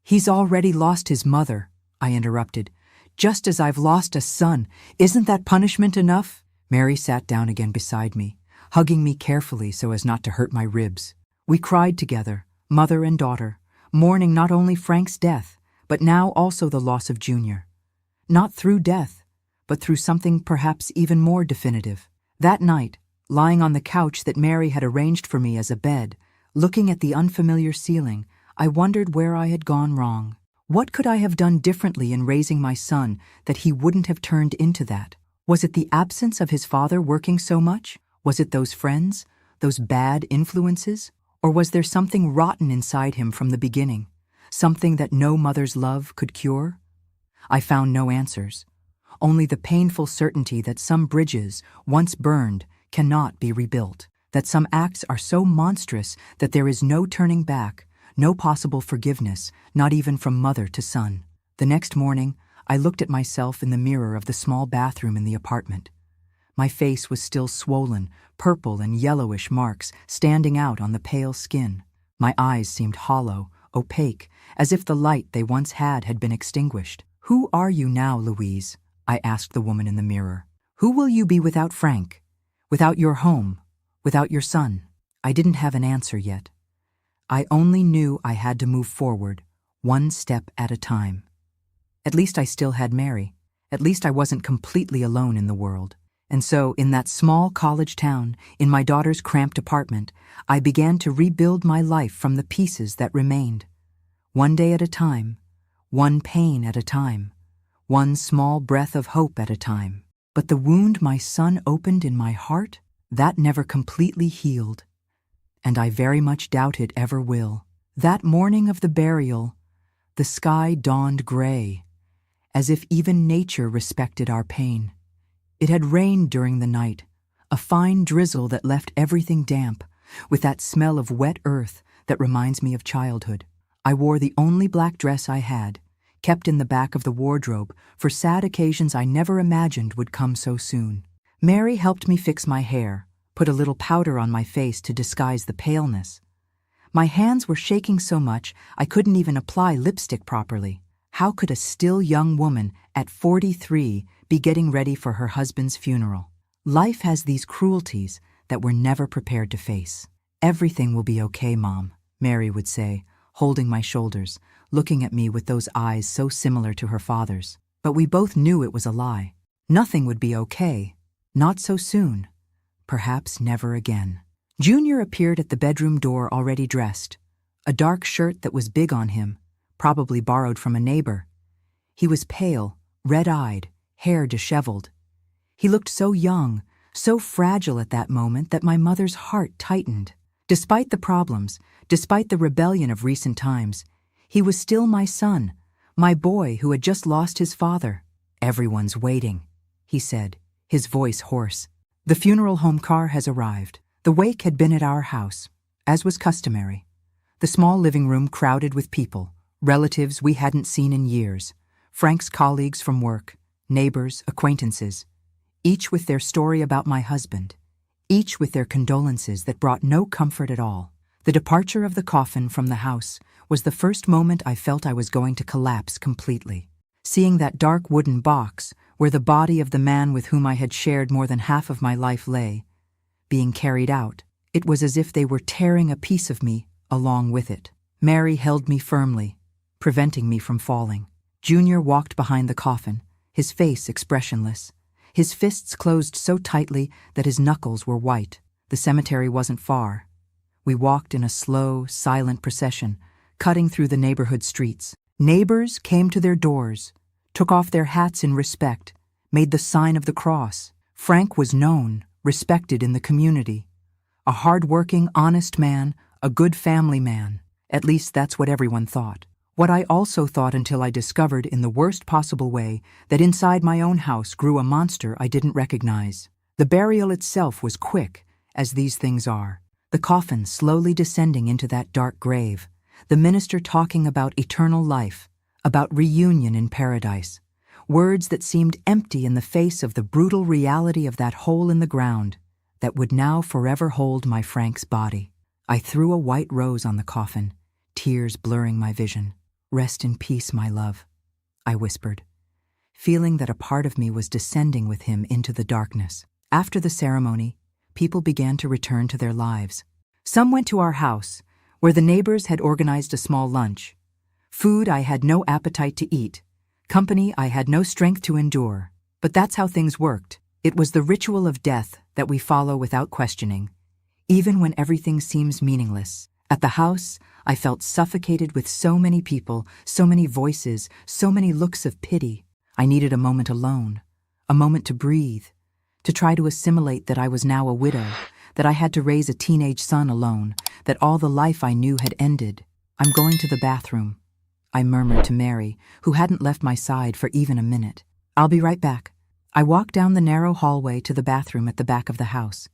Speaker 1: He's already lost his mother," I interrupted. "Just as I've lost a son. Isn't that punishment enough?" Mary sat down again beside me, hugging me carefully so as not to hurt my ribs. We cried together, mother and daughter, mourning not only Frank's death, but now also the loss of Junior. Not through death, but through something perhaps even more definitive. That night, lying on the couch that Mary had arranged for me as a bed, looking at the unfamiliar ceiling, I wondered where I had gone wrong. What could I have done differently in raising my son that he wouldn't have turned into that? Was it the absence of his father working so much? Was it those friends, those bad influences? Or was there something rotten inside him from the beginning, something that no mother's love could cure? I found no answers, only the painful certainty that some bridges, once burned, cannot be rebuilt, that some acts are so monstrous that there is no turning back, no possible forgiveness, not even from mother to son. The next morning, I looked at myself in the mirror of the small bathroom in the apartment. My face was still swollen, purple and yellowish marks standing out on the pale skin. My eyes seemed hollow, opaque, as if the light they once had been extinguished. "Who are you now, Louise?" I asked the woman in the mirror. "Who will you be without Frank? Without your home? Without your son?" I didn't have an answer yet. I only knew I had to move forward, one step at a time. At least I still had Mary. At least I wasn't completely alone in the world. And so, in that small college town, in my daughter's cramped apartment, I began to rebuild my life from the pieces that remained. One day at a time, one pain at a time, one small breath of hope at a time. But the wound my son opened in my heart, that never completely healed. And I very much doubt it ever will. That morning of the burial, the sky dawned gray, as if even nature respected our pain. It had rained during the night, a fine drizzle that left everything damp, with that smell of wet earth that reminds me of childhood. I wore the only black dress I had, kept in the back of the wardrobe for sad occasions I never imagined would come so soon. Mary helped me fix my hair, put a little powder on my face to disguise the paleness. My hands were shaking so much I couldn't even apply lipstick properly. How could a still young woman at 43 be getting ready for her husband's funeral? Life has these cruelties that we're never prepared to face. "Everything will be okay, Mom," Mary would say, holding my shoulders, looking at me with those eyes so similar to her father's. But we both knew it was a lie. Nothing would be okay. Not so soon. Perhaps never again. Junior appeared at the bedroom door already dressed, a dark shirt that was big on him, probably borrowed from a neighbor. He was pale, red-eyed, hair disheveled. He looked so young, so fragile at that moment that my mother's heart tightened. Despite the problems, despite the rebellion of recent times, he was still my son, my boy who had just lost his father. "Everyone's waiting," he said, his voice hoarse. "The funeral home car has arrived." The wake had been at our house, as was customary. The small living room crowded with people, relatives we hadn't seen in years, Frank's colleagues from work, neighbors, acquaintances, each with their story about my husband, each with their condolences that brought no comfort at all. The departure of the coffin from the house was the first moment I felt I was going to collapse completely. Seeing that dark wooden box where the body of the man with whom I had shared more than half of my life lay, being carried out, it was as if they were tearing a piece of me along with it. Mary held me firmly, preventing me from falling. Junior walked behind the coffin, his face expressionless, his fists closed so tightly that his knuckles were white. The cemetery wasn't far. We walked in a slow, silent procession, cutting through the neighborhood streets. Neighbors came to their doors, took off their hats in respect, made the sign of the cross. Frank was known, respected in the community. A hard-working, honest man, a good family man. At least that's what everyone thought. What I also thought until I discovered in the worst possible way that inside my own house grew a monster I didn't recognize. The burial itself was quick, as these things are. The coffin slowly descending into that dark grave. The minister talking about eternal life, about reunion in paradise. Words that seemed empty in the face of the brutal reality of that hole in the ground that would now forever hold my Frank's body. I threw a white rose on the coffin, tears blurring my vision. "Rest in peace, my love," I whispered, feeling that a part of me was descending with him into the darkness. After the ceremony, people began to return to their lives. Some went to our house, where the neighbors had organized a small lunch. Food I had no appetite to eat, company I had no strength to endure. But that's how things worked. It was the ritual of death that we follow without questioning, even when everything seems meaningless. At the house, I felt suffocated with so many people, so many voices, so many looks of pity. I needed a moment alone, a moment to breathe, to try to assimilate that I was now a widow, that I had to raise a teenage son alone, that all the life I knew had ended. "I'm going to the bathroom," I murmured to Mary, who hadn't left my side for even a minute. "I'll be right back." I walked down the narrow hallway to the bathroom at the back of the house.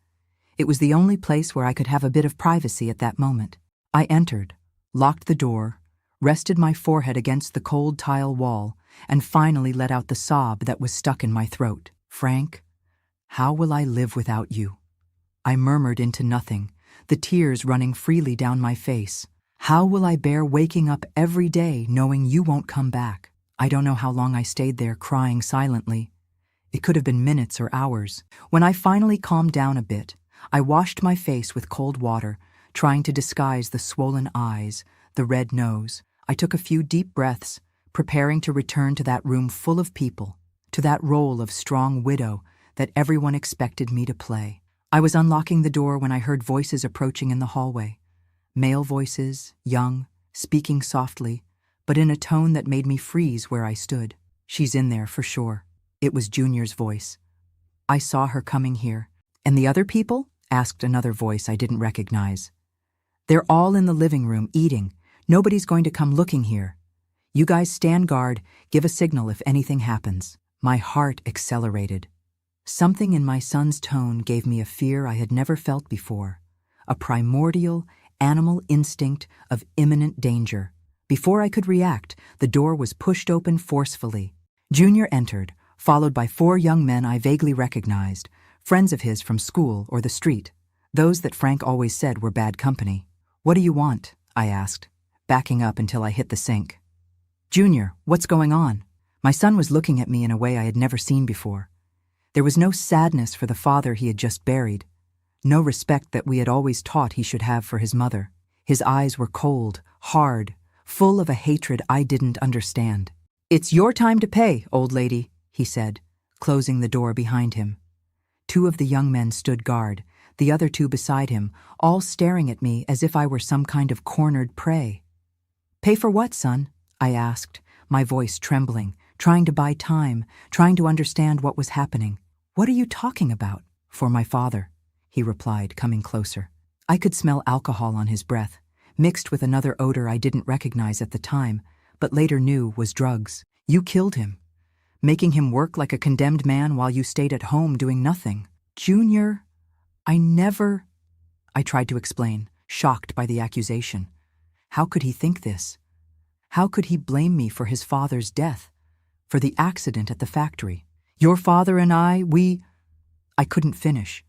Speaker 1: It was the only place where I could have a bit of privacy at that moment. I entered, locked the door, rested my forehead against the cold tile wall, and finally let out the sob that was stuck in my throat. "Frank, how will I live without you?" I murmured into nothing, the tears running freely down my face. "How will I bear waking up every day knowing you won't come back?" I don't know how long I stayed there crying silently. It could have been minutes or hours. When I finally calmed down a bit, I washed my face with cold water, trying to disguise the swollen eyes, the red nose. I took a few deep breaths, preparing to return to that room full of people, to that role of strong widow that everyone expected me to play. I was unlocking the door when I heard voices approaching in the hallway. Male voices, young, speaking softly, but in a tone that made me freeze where I stood. "She's in there for sure." It was Junior's voice. "I saw her coming here." "And the other people?" asked another voice I didn't recognize. "They're all in the living room eating. Nobody's going to come looking here. You guys stand guard, give a signal if anything happens." My heart accelerated. Something in my son's tone gave me a fear I had never felt before, a primordial, animal instinct of imminent danger. Before I could react, the door was pushed open forcefully. Junior entered, followed by 4 young men I vaguely recognized, friends of his from school or the street, those that Frank always said were bad company. "What do you want?" I asked, backing up until I hit the sink. "Junior, what's going on?" My son was looking at me in a way I had never seen before. There was no sadness for the father he had just buried, no respect that we had always taught he should have for his mother. His eyes were cold, hard, full of a hatred I didn't understand. "It's your time to pay, old lady," he said, closing the door behind him. 2 of the young men stood guard, the other 2 beside him, all staring at me as if I were some kind of cornered prey. "Pay for what, son?" I asked, my voice trembling, trying to buy time, trying to understand what was happening. "What are you talking about?" "For my father," he replied, coming closer. I could smell alcohol on his breath, mixed with another odor I didn't recognize at the time, but later knew was drugs. "You killed him, making him work like a condemned man while you stayed at home doing nothing." "Junior, I tried to explain, shocked by the accusation. How could he think this? How could he blame me for his father's death, for the accident at the factory? "Your father and I couldn't finish.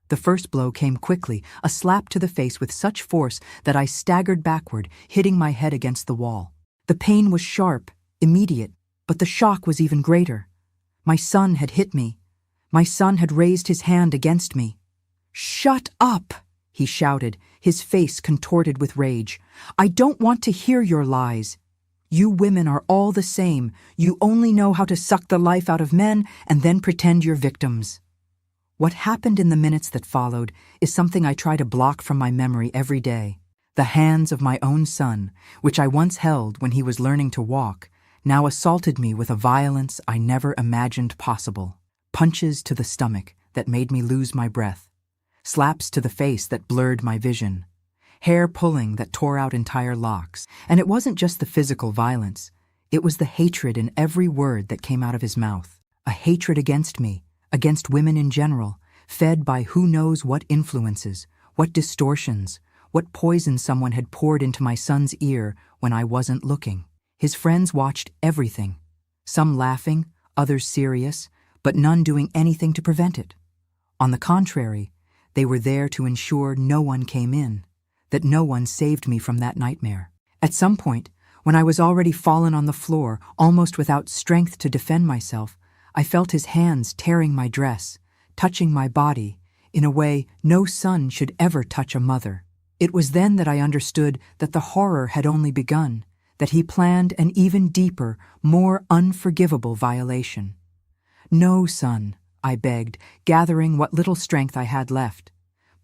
Speaker 1: The first blow came quickly, a slap to the face with such force that I staggered backward, hitting my head against the wall. The pain was sharp, immediate, but the shock was even greater. My son had hit me. My son had raised his hand against me. "Shut up!" he shouted, his face contorted with rage. "I don't want to hear your lies. You women are all the same. You only know how to suck the life out of men and then pretend you're victims." What happened in the minutes that followed is something I try to block from my memory every day. The hands of my own son, which I once held when he was learning to walk, now assaulted me with a violence I never imagined possible. Punches to the stomach that made me lose my breath. Slaps to the face that blurred my vision. hair pulling that tore out entire locks. And it wasn't just the physical violence. It was the hatred in every word that came out of his mouth. A hatred against me, against women in general, fed by who knows what influences, what distortions, what poison someone had poured into my son's ear when I wasn't looking. His friends watched everything, some laughing, others serious, but none doing anything to prevent it. On the contrary, they were there to ensure no one came in, that no one saved me from that nightmare. At some point, when I was already fallen on the floor, almost without strength to defend myself, I felt his hands tearing my dress, touching my body, in a way no son should ever touch a mother. It was then that I understood that the horror had only begun, that he planned an even deeper, more unforgivable violation. "No, son," I begged, gathering what little strength I had left.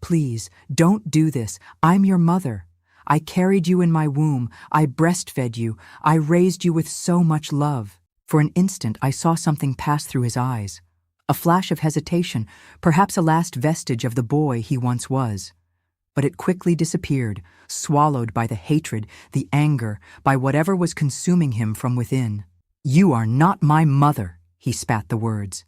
Speaker 1: "Please, don't do this. I'm your mother. I carried you in my womb. I breastfed you. I raised you with so much love." For an instant, I saw something pass through his eyes. A flash of hesitation, perhaps a last vestige of the boy he once was. But it quickly disappeared, swallowed by the hatred, the anger, by whatever was consuming him from within. "You are not my mother," he spat the words.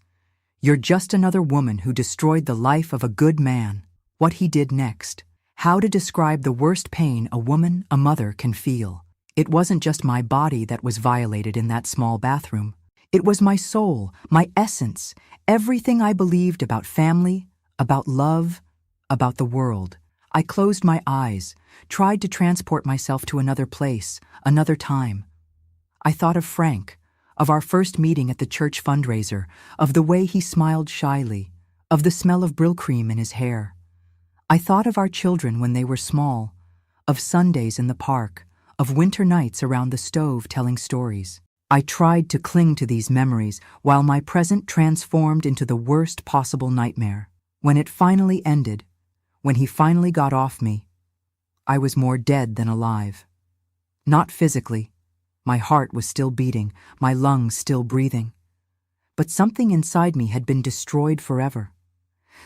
Speaker 1: "You're just another woman who destroyed the life of a good man." What he did next. How to describe the worst pain a woman, a mother, can feel. It wasn't just my body that was violated in that small bathroom. It was my soul, my essence, everything I believed about family, about love, about the world. I closed my eyes, tried to transport myself to another place, another time. I thought of Frank, of our first meeting at the church fundraiser, of the way he smiled shyly, of the smell of Brill cream in his hair. I thought of our children when they were small, of Sundays in the park, of winter nights around the stove telling stories. I tried to cling to these memories while my present transformed into the worst possible nightmare. When it finally ended, when he finally got off me, I was more dead than alive. Not physically. My heart was still beating, my lungs still breathing. But something inside me had been destroyed forever.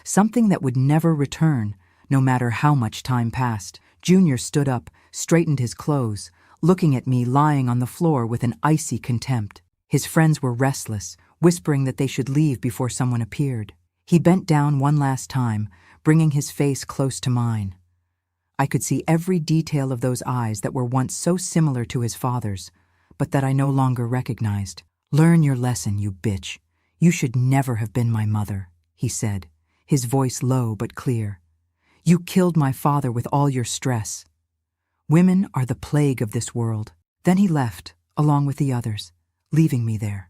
Speaker 1: Something that would never return, no matter how much time passed. Junior stood up, straightened his clothes, looking at me lying on the floor with an icy contempt. His friends were restless, whispering that they should leave before someone appeared. He bent down one last time, bringing his face close to mine. I could see every detail of those eyes that were once so similar to his father's, but that I no longer recognized. "Learn your lesson, you bitch. You should never have been my mother," he said, his voice low but clear. "You killed my father with all your stress. Women are the plague of this world." Then he left, along with the others, leaving me there,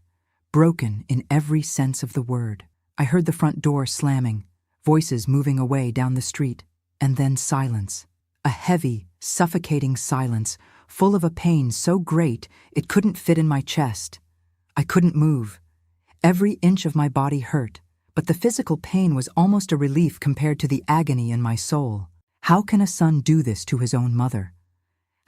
Speaker 1: broken in every sense of the word. I heard the front door slamming, voices moving away down the street, and then silence. A heavy, suffocating silence, full of a pain so great it couldn't fit in my chest. I couldn't move. Every inch of my body hurt, but the physical pain was almost a relief compared to the agony in my soul. How can a son do this to his own mother?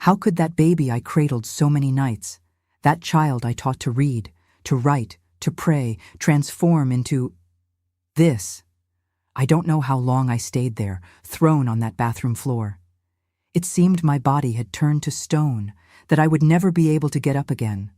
Speaker 1: How could that baby I cradled so many nights, that child I taught to read, to write, to pray, transform into this? I don't know how long I stayed there, thrown on that bathroom floor. It seemed my body had turned to stone, that I would never be able to get up again.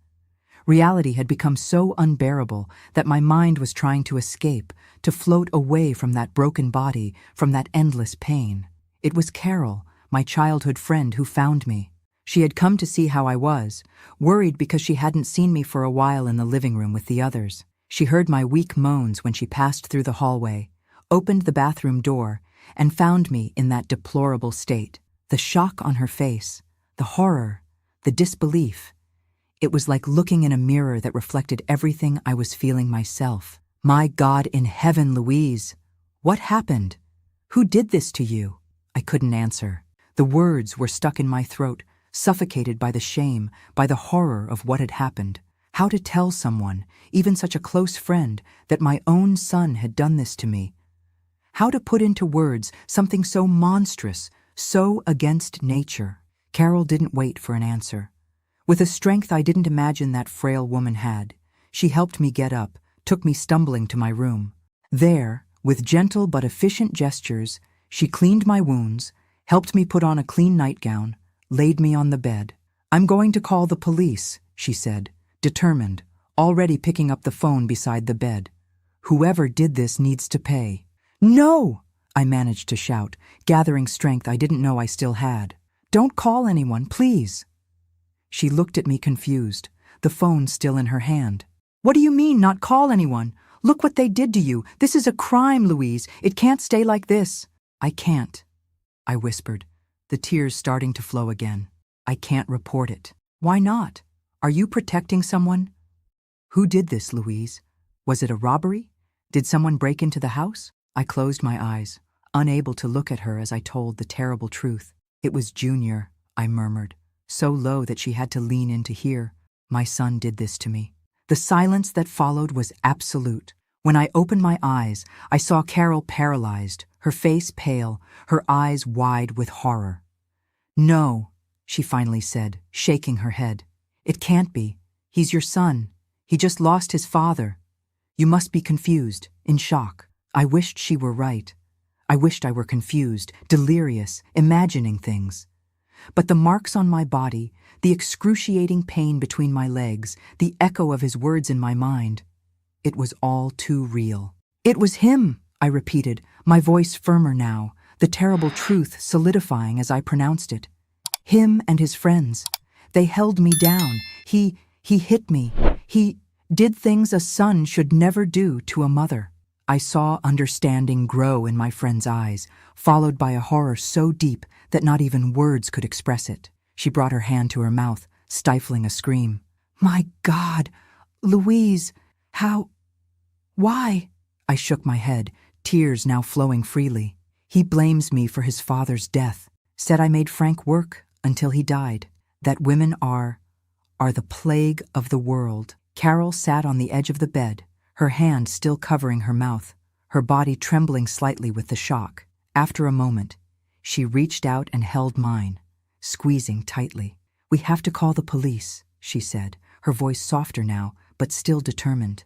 Speaker 1: Reality had become so unbearable that my mind was trying to escape, to float away from that broken body, from that endless pain. It was Carol, my childhood friend, who found me. She had come to see how I was, worried because she hadn't seen me for a while in the living room with the others. She heard my weak moans when she passed through the hallway, opened the bathroom door, and found me in that deplorable state. The shock on her face, the horror, the disbelief. It was like looking in a mirror that reflected everything I was feeling myself. "My God in heaven, Louise! What happened? Who did this to you?" I couldn't answer. The words were stuck in my throat, suffocated by the shame, by the horror of what had happened. How to tell someone, even such a close friend, that my own son had done this to me? How to put into words something so monstrous, so against nature? Carol didn't wait for an answer. With a strength I didn't imagine that frail woman had, she helped me get up, took me stumbling to my room. There, with gentle but efficient gestures, she cleaned my wounds, helped me put on a clean nightgown, laid me on the bed. "I'm going to call the police," she said, determined, already picking up the phone beside the bed. "Whoever did this needs to pay." "No!" I managed to shout, gathering strength I didn't know I still had. "Don't call anyone, please." She looked at me confused, the phone still in her hand. "What do you mean, not call anyone? Look what they did to you. This is a crime, Louise. It can't stay like this." "I can't," I whispered, the tears starting to flow again. "I can't report it." "Why not? Are you protecting someone?" "Who did this, Louise? Was it a robbery? Did someone break into the house?" I closed my eyes, unable to look at her as I told the terrible truth. "It was Junior," I murmured, so low that she had to lean in to hear. "My son did this to me." The silence that followed was absolute. When I opened my eyes, I saw Carol paralyzed, her face pale, her eyes wide with horror. "No," she finally said, shaking her head. "It can't be. He's your son. He just lost his father. You must be confused, in shock." I wished she were right. I wished I were confused, delirious, imagining things. But the marks on my body, the excruciating pain between my legs, the echo of his words in my mind, it was all too real. "It was him," I repeated, my voice firmer now, the terrible truth solidifying as I pronounced it. "Him and his friends. They held me down. He hit me. He did things a son should never do to a mother." I saw understanding grow in my friend's eyes, followed by a horror so deep that not even words could express it. She brought her hand to her mouth, stifling a scream. "My God! Louise! Why?" I shook my head, tears now flowing freely. "He blames me for his father's death, said I made Frank work until he died, that women are the plague of the world." Carol sat on the edge of the bed, her hand still covering her mouth, her body trembling slightly with the shock. After a moment, she reached out and held mine, squeezing tightly. "We have to call the police," she said, her voice softer now, but still determined.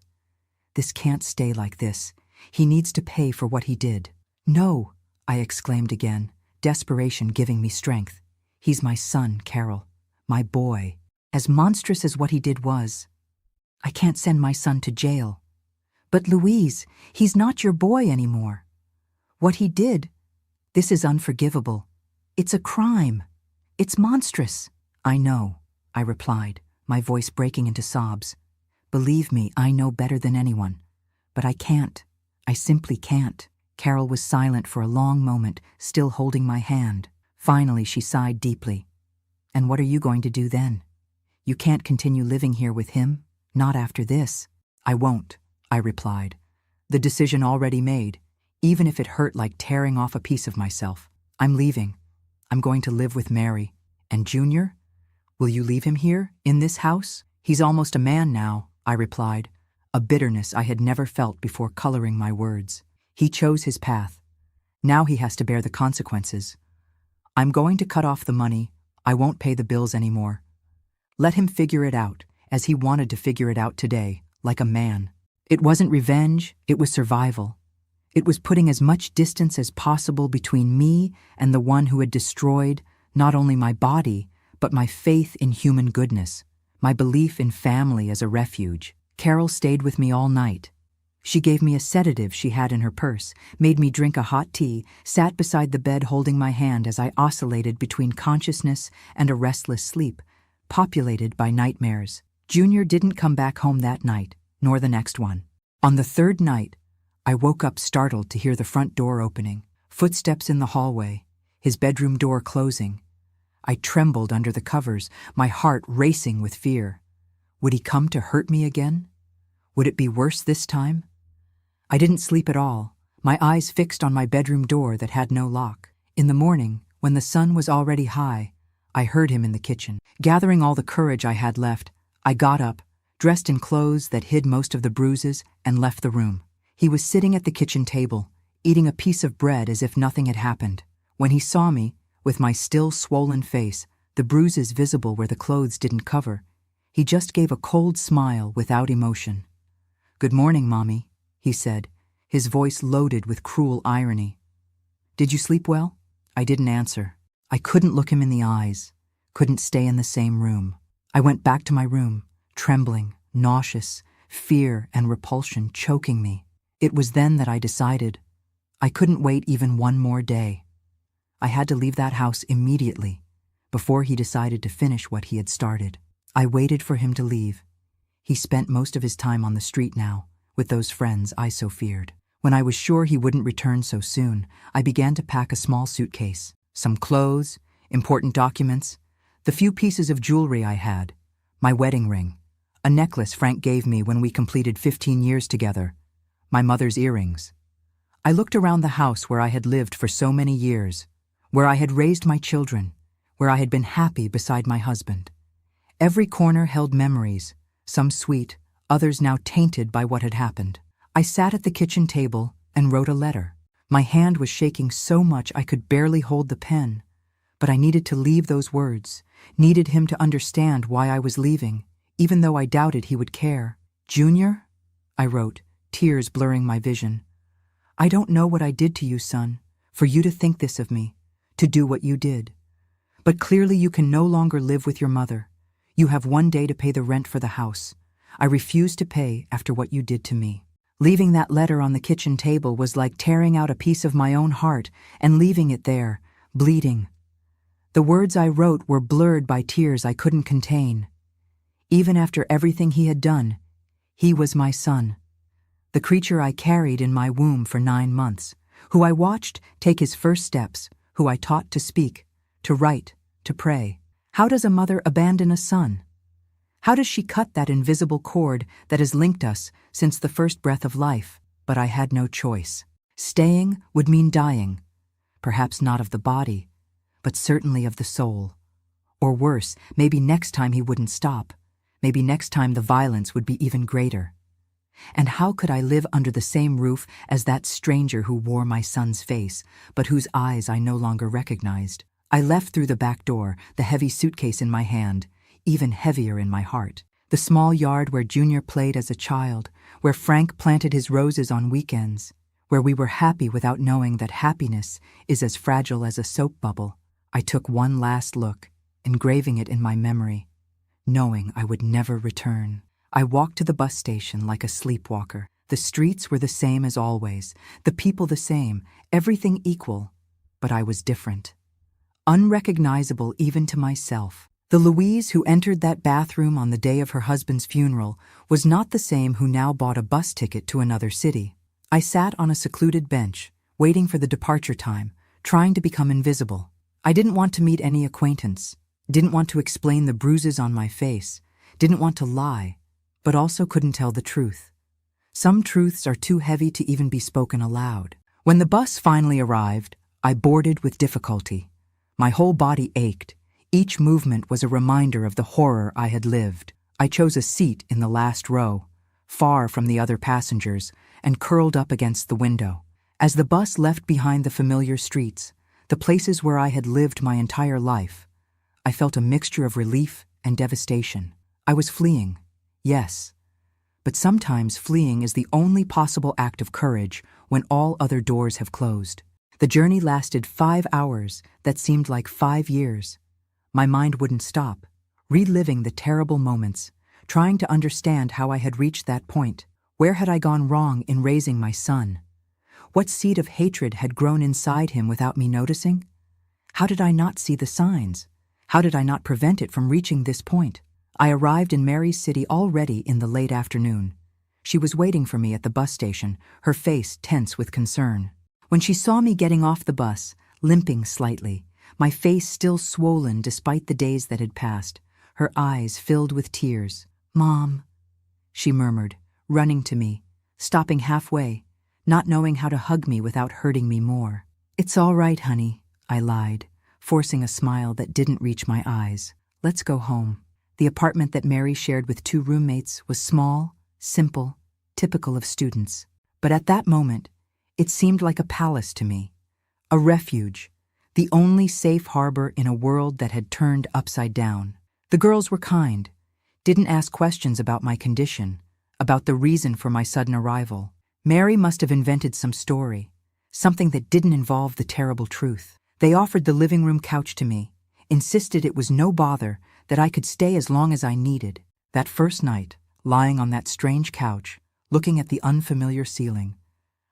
Speaker 1: "This can't stay like this. He needs to pay for what he did." "No," I exclaimed again, desperation giving me strength. "He's my son, Carol. My boy. As monstrous as what he did was, I can't send my son to jail." "But Louise, he's not your boy anymore. What he did, this is unforgivable. It's a crime. It's monstrous." "I know," I replied, my voice breaking into sobs. "Believe me, I know better than anyone. But I can't. I simply can't." Carol was silent for a long moment, still holding my hand. Finally, she sighed deeply. "And what are you going to do then? You can't continue living here with him, not after this." "I won't," I replied, the decision already made, even if it hurt like tearing off a piece of myself. "I'm leaving. I'm going to live with Mary. And Junior? Will you leave him here, in this house?" "He's almost a man now," I replied, a bitterness I had never felt before coloring my words. "He chose his path. Now he has to bear the consequences. I'm going to cut off the money. I won't pay the bills anymore. Let him figure it out, as he wanted to figure it out today, like a man." It wasn't revenge, it was survival. It was putting as much distance as possible between me and the one who had destroyed not only my body, but my faith in human goodness, my belief in family as a refuge. Carol stayed with me all night. She gave me a sedative she had in her purse, made me drink a hot tea, sat beside the bed holding my hand as I oscillated between consciousness and a restless sleep, populated by nightmares. Junior didn't come back home that night, nor the next one. On the third night, I woke up startled to hear the front door opening, footsteps in the hallway, his bedroom door closing. I trembled under the covers, my heart racing with fear. Would he come to hurt me again? Would it be worse this time? I didn't sleep at all, my eyes fixed on my bedroom door that had no lock. In the morning, when the sun was already high, I heard him in the kitchen. Gathering all the courage I had left, I got up, dressed in clothes that hid most of the bruises, and left the room. He was sitting at the kitchen table, eating a piece of bread as if nothing had happened. When he saw me, with my still swollen face, the bruises visible where the clothes didn't cover, he just gave a cold smile without emotion. "Good morning, Mommy," he said, his voice loaded with cruel irony. "Did you sleep well?" I didn't answer. I couldn't look him in the eyes, couldn't stay in the same room. I went back to my room, trembling, nauseous, fear and repulsion choking me. It was then that I decided I couldn't wait even one more day. I had to leave that house immediately, before he decided to finish what he had started. I waited for him to leave. He spent most of his time on the street now, with those friends I so feared. When I was sure he wouldn't return so soon, I began to pack a small suitcase, some clothes, important documents, the few pieces of jewelry I had, my wedding ring, a necklace Frank gave me when we completed 15 years together, my mother's earrings. I looked around the house where I had lived for so many years, where I had raised my children, where I had been happy beside my husband. Every corner held memories, some sweet, others now tainted by what had happened. I sat at the kitchen table and wrote a letter. My hand was shaking so much I could barely hold the pen, but I needed to leave those words, needed him to understand why I was leaving, even though I doubted he would care. "Junior," I wrote, tears blurring my vision. "I don't know what I did to you, son, for you to think this of me, to do what you did. But clearly you can no longer live with your mother. You have one day to pay the rent for the house. I refuse to pay after what you did to me." Leaving that letter on the kitchen table was like tearing out a piece of my own heart and leaving it there, bleeding. The words I wrote were blurred by tears I couldn't contain. Even after everything he had done, he was my son, the creature I carried in my womb for 9 months, who I watched take his first steps, who I taught to speak, to write, to pray. How does a mother abandon a son? How does she cut that invisible cord that has linked us since the first breath of life? But I had no choice. Staying would mean dying, perhaps not of the body, but certainly of the soul. Or worse, maybe next time he wouldn't stop. Maybe next time the violence would be even greater. And how could I live under the same roof as that stranger who wore my son's face, but whose eyes I no longer recognized? I left through the back door, the heavy suitcase in my hand, even heavier in my heart. The small yard where Junior played as a child, where Frank planted his roses on weekends, where we were happy without knowing that happiness is as fragile as a soap bubble. I took one last look, engraving it in my memory, knowing I would never return. I walked to the bus station like a sleepwalker. The streets were the same as always, the people the same, everything equal, but I was different. Unrecognizable even to myself. The Louise who entered that bathroom on the day of her husband's funeral was not the same who now bought a bus ticket to another city. I sat on a secluded bench, waiting for the departure time, trying to become invisible. I didn't want to meet any acquaintance, didn't want to explain the bruises on my face, didn't want to lie, but also couldn't tell the truth. Some truths are too heavy to even be spoken aloud. When the bus finally arrived, I boarded with difficulty. My whole body ached. Each movement was a reminder of the horror I had lived. I chose a seat in the last row, far from the other passengers, and curled up against the window. As the bus left behind the familiar streets, the places where I had lived my entire life, I felt a mixture of relief and devastation. I was fleeing, yes, but sometimes fleeing is the only possible act of courage when all other doors have closed. The journey lasted 5 hours that seemed like 5 years. My mind wouldn't stop, reliving the terrible moments, trying to understand how I had reached that point. Where had I gone wrong in raising my son? What seed of hatred had grown inside him without me noticing? How did I not see the signs? How did I not prevent it from reaching this point? I arrived in Mary's city already in the late afternoon. She was waiting for me at the bus station, her face tense with concern. When she saw me getting off the bus, limping slightly, my face still swollen despite the days that had passed, her eyes filled with tears. "Mom," she murmured, running to me, stopping halfway, not knowing how to hug me without hurting me more. "It's all right, honey," I lied, forcing a smile that didn't reach my eyes. "Let's go home." The apartment that Mary shared with 2 roommates was small, simple, typical of students. But at that moment, it seemed like a palace to me, a refuge, the only safe harbor in a world that had turned upside down. The girls were kind, didn't ask questions about my condition, about the reason for my sudden arrival. Mary must have invented some story, something that didn't involve the terrible truth. They offered the living room couch to me, insisted it was no bother, that I could stay as long as I needed. That first night, lying on that strange couch, looking at the unfamiliar ceiling,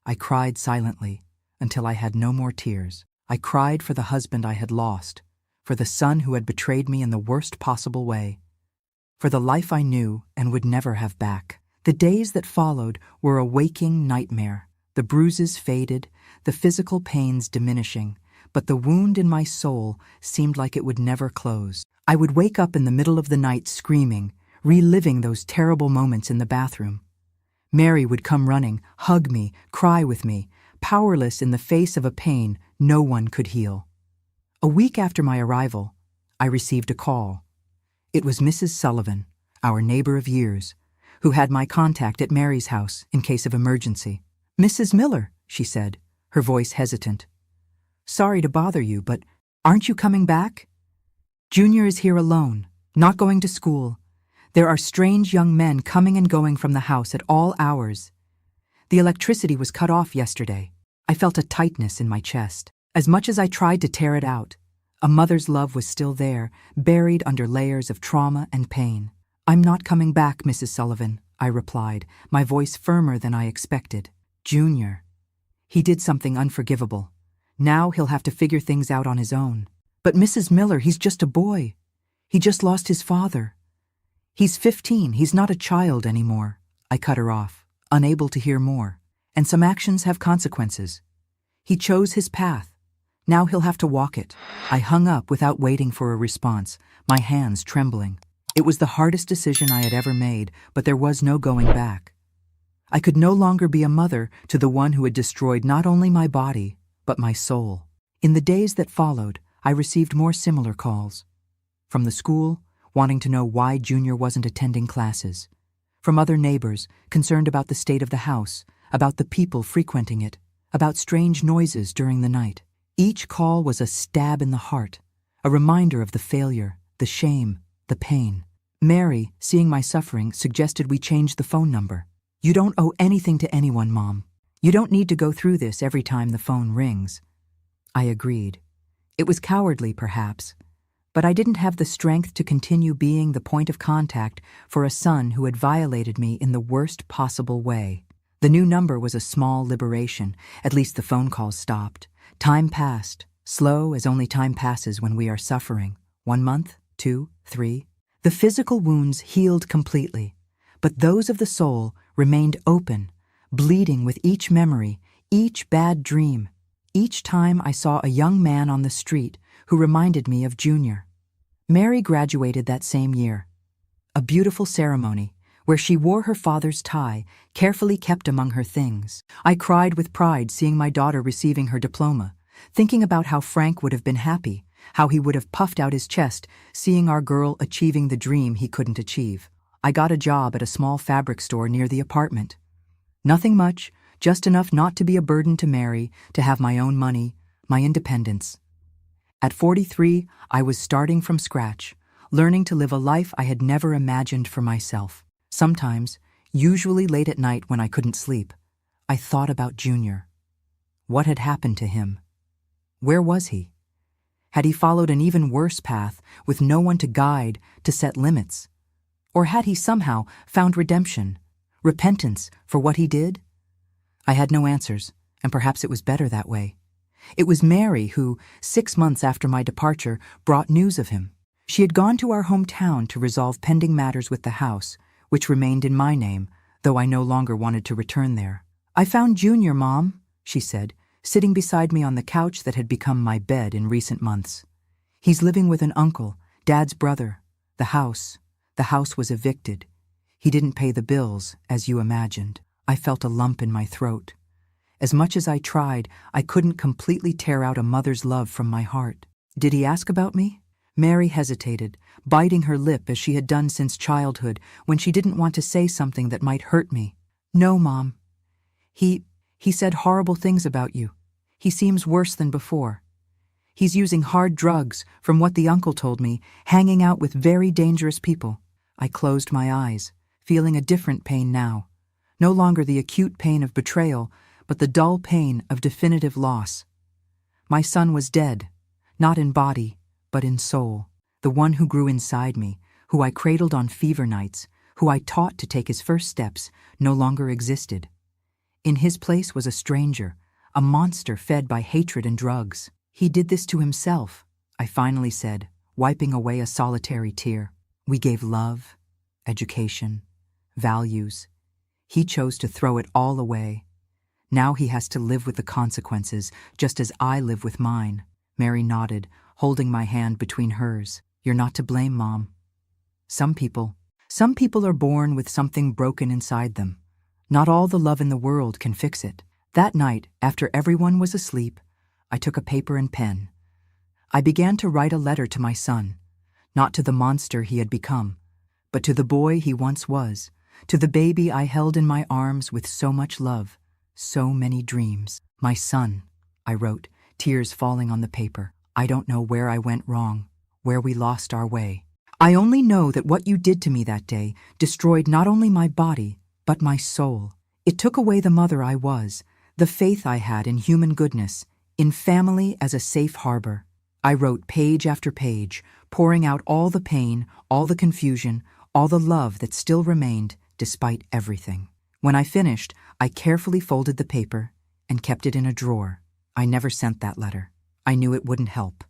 Speaker 1: I cried silently until I had no more tears. I cried for the husband I had lost, for the son who had betrayed me in the worst possible way, for the life I knew and would never have back. The days that followed were a waking nightmare. The bruises faded, the physical pains diminishing, but the wound in my soul seemed like it would never close. I would wake up in the middle of the night screaming, reliving those terrible moments in the bathroom. Mary would come running, hug me, cry with me, powerless in the face of a pain no one could heal. A week after my arrival, I received a call. It was Mrs. Sullivan, our neighbor of years, who had my contact at Mary's house in case of emergency. "Mrs. Miller," she said, her voice hesitant. "Sorry to bother you, but aren't you coming back? Junior is here alone, not going to school. There are strange young men coming and going from the house at all hours. The electricity was cut off yesterday." I felt a tightness in my chest. As much as I tried to tear it out, a mother's love was still there, buried under layers of trauma and pain. "I'm not coming back, Mrs. Sullivan," I replied, my voice firmer than I expected. "Junior. He did something unforgivable. Now he'll have to figure things out on his own." "But Mrs. Miller, he's just a boy. He just lost his father. He's 15, he's not a child anymore." I cut her off, unable to hear more. "And some actions have consequences. He chose his path. Now he'll have to walk it." I hung up without waiting for a response, my hands trembling. It was the hardest decision I had ever made, but there was no going back. I could no longer be a mother to the one who had destroyed not only my body, but my soul. In the days that followed, I received more similar calls. From the school, wanting to know why Junior wasn't attending classes. From other neighbors, concerned about the state of the house, about the people frequenting it, about strange noises during the night. Each call was a stab in the heart, a reminder of the failure, the shame, the pain. Mary, seeing my suffering, suggested we change the phone number. "You don't owe anything to anyone, Mom. You don't need to go through this every time the phone rings." I agreed. It was cowardly, perhaps, but I didn't have the strength to continue being the point of contact for a son who had violated me in the worst possible way. The new number was a small liberation. At least the phone calls stopped. Time passed, slow as only time passes when we are suffering. 1 month, 2, 3. The physical wounds healed completely, but those of the soul remained open, bleeding with each memory, each bad dream, each time I saw a young man on the street who reminded me of Junior. Mary graduated that same year. A beautiful ceremony, where she wore her father's tie, carefully kept among her things. I cried with pride seeing my daughter receiving her diploma, thinking about how Frank would have been happy, how he would have puffed out his chest, seeing our girl achieving the dream he couldn't achieve. I got a job at a small fabric store near the apartment. Nothing much, just enough not to be a burden to Mary, to have my own money, my independence. At 43, I was starting from scratch, learning to live a life I had never imagined for myself. Sometimes, usually late at night when I couldn't sleep, I thought about Junior. What had happened to him? Where was he? Had he followed an even worse path with no one to guide, to set limits? Or had he somehow found redemption, repentance for what he did? I had no answers, and perhaps it was better that way. It was Mary who, 6 months after my departure, brought news of him. She had gone to our hometown to resolve pending matters with the house, which remained in my name, though I no longer wanted to return there. "I found Junior, Mom," she said, sitting beside me on the couch that had become my bed in recent months. "He's living with an uncle, Dad's brother. The house was evicted. He didn't pay the bills, as you imagined." I felt a lump in my throat. As much as I tried, I couldn't completely tear out a mother's love from my heart. "Did he ask about me?" Mary hesitated, biting her lip as she had done since childhood when she didn't want to say something that might hurt me. "No, Mom. He said horrible things about you. He seems worse than before. He's using hard drugs, from what the uncle told me, hanging out with very dangerous people." I closed my eyes, feeling a different pain now. No longer the acute pain of betrayal, but the dull pain of definitive loss. My son was dead, not in body, but in soul. The one who grew inside me, who I cradled on fever nights, who I taught to take his first steps, no longer existed. In his place was a stranger, a monster fed by hatred and drugs. He did this to himself, I finally said, wiping away a solitary tear. We gave love, education, values. He chose to throw it all away. Now he has to live with the consequences, just as I live with mine. Mary nodded, holding my hand between hers. You're not to blame, Mom. Some people are born with something broken inside them. Not all the love in the world can fix it. That night, after everyone was asleep, I took a paper and pen. I began to write a letter to my son, not to the monster he had become, but to the boy he once was, to the baby I held in my arms with so much love, so many dreams. My son, I wrote, tears falling on the paper. I don't know where I went wrong, where we lost our way. I only know that what you did to me that day destroyed not only my body, but my soul. It took away the mother I was, the faith I had in human goodness, in family as a safe harbor. I wrote page after page, pouring out all the pain, all the confusion, all the love that still remained despite everything. When I finished, I carefully folded the paper and kept it in a drawer. I never sent that letter. I knew it wouldn't help.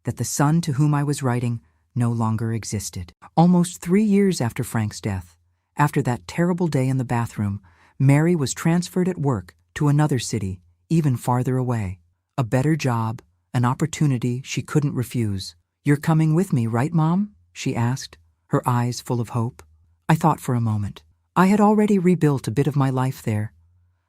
Speaker 1: That the son to whom I was writing no longer existed. Almost 3 years after Frank's death, after that terrible day in the bathroom, Mary was transferred at work to another city, even farther away. A better job, an opportunity she couldn't refuse. You're coming with me, right, Mom? She asked, her eyes full of hope. I thought for a moment. I had already rebuilt a bit of my life there.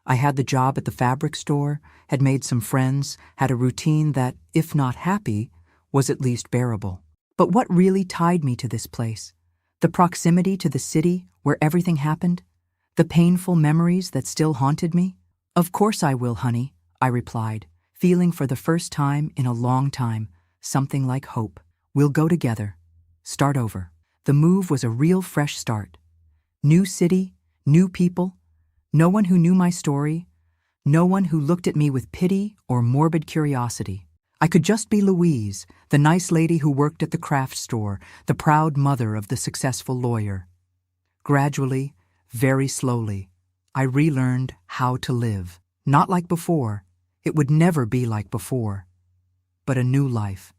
Speaker 1: I had the job at the fabric store, had made some friends, had a routine that, if not happy, was at least bearable. But what really tied me to this place? The proximity to the city where everything happened? The painful memories that still haunted me? Of course I will, honey, I replied, feeling for the first time in a long time something like hope. We'll go together. Start over. The move was a real fresh start. New city, new people, no one who knew my story, no one who looked at me with pity or morbid curiosity. I could just be Louise, the nice lady who worked at the craft store, the proud mother of the successful lawyer. Gradually, very slowly, I relearned how to live. Not like before. It would never be like before. But a new life,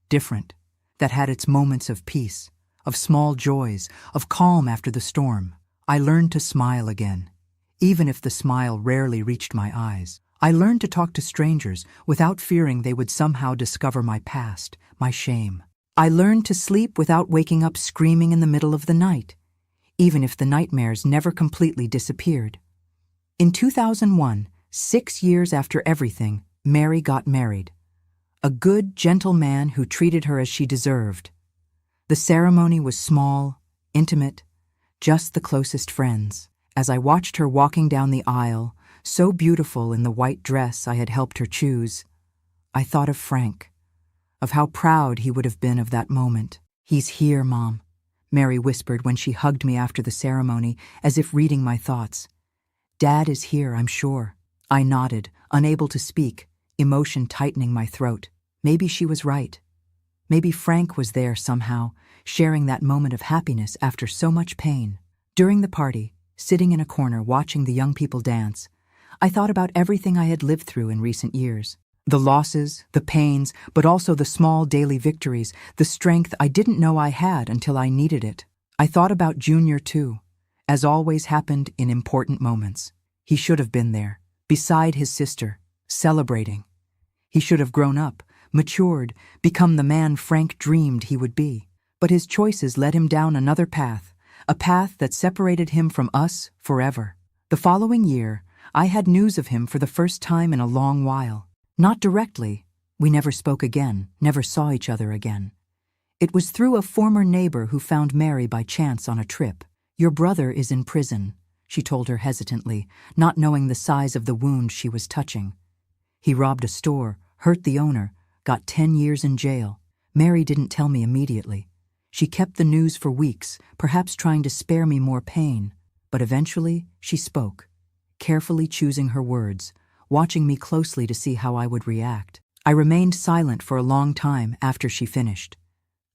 Speaker 1: different, that had its moments of peace, of small joys, of calm after the storm. I learned to smile again, even if the smile rarely reached my eyes. I learned to talk to strangers without fearing they would somehow discover my past, my shame. I learned to sleep without waking up screaming in the middle of the night, even if the nightmares never completely disappeared. In 2001, 6 years after everything, Mary got married. A good, gentle man who treated her as she deserved. The ceremony was small, intimate, just the closest friends. As I watched her walking down the aisle, so beautiful in the white dress I had helped her choose, I thought of Frank, of how proud he would have been of that moment. He's here, Mom, Mary whispered when she hugged me after the ceremony, as if reading my thoughts. Dad is here, I'm sure. I nodded, unable to speak, emotion tightening my throat. Maybe she was right. Maybe Frank was there somehow, sharing that moment of happiness after so much pain. During the party, sitting in a corner watching the young people dance, I thought about everything I had lived through in recent years. The losses, the pains, but also the small daily victories, the strength I didn't know I had until I needed it. I thought about Junior too, as always happened in important moments. He should have been there, beside his sister, celebrating. He should have grown up, matured, become the man Frank dreamed he would be. But his choices led him down another path, a path that separated him from us forever. The following year, I had news of him for the first time in a long while. Not directly. We never spoke again, never saw each other again. It was through a former neighbor who found Mary by chance on a trip. Your brother is in prison, she told her hesitantly, not knowing the size of the wound she was touching. He robbed a store, hurt the owner, got 10 years in jail. Mary didn't tell me immediately. She kept the news for weeks, perhaps trying to spare me more pain. But eventually, she spoke, carefully choosing her words, watching me closely to see how I would react. I remained silent for a long time after she finished.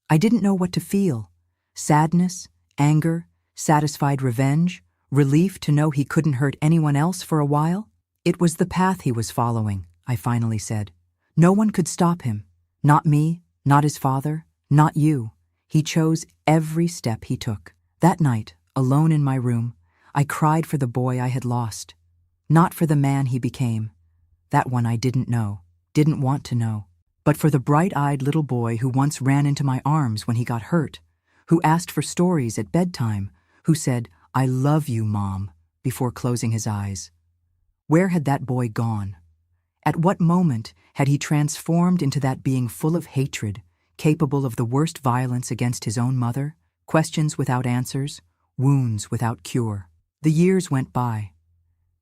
Speaker 1: I didn't know what to feel. Sadness, anger, satisfied revenge, relief to know he couldn't hurt anyone else for a while. It was the path he was following, I finally said. No one could stop him. Not me, not his father, not you. He chose every step he took. That night, alone in my room, I cried for the boy I had lost. Not for the man he became. That one I didn't know, didn't want to know. But for the bright-eyed little boy who once ran into my arms when he got hurt, who asked for stories at bedtime, who said, "I love you, Mom," before closing his eyes. Where had that boy gone? At what moment had he transformed into that being full of hatred, capable of the worst violence against his own mother, questions without answers, wounds without cure? The years went by.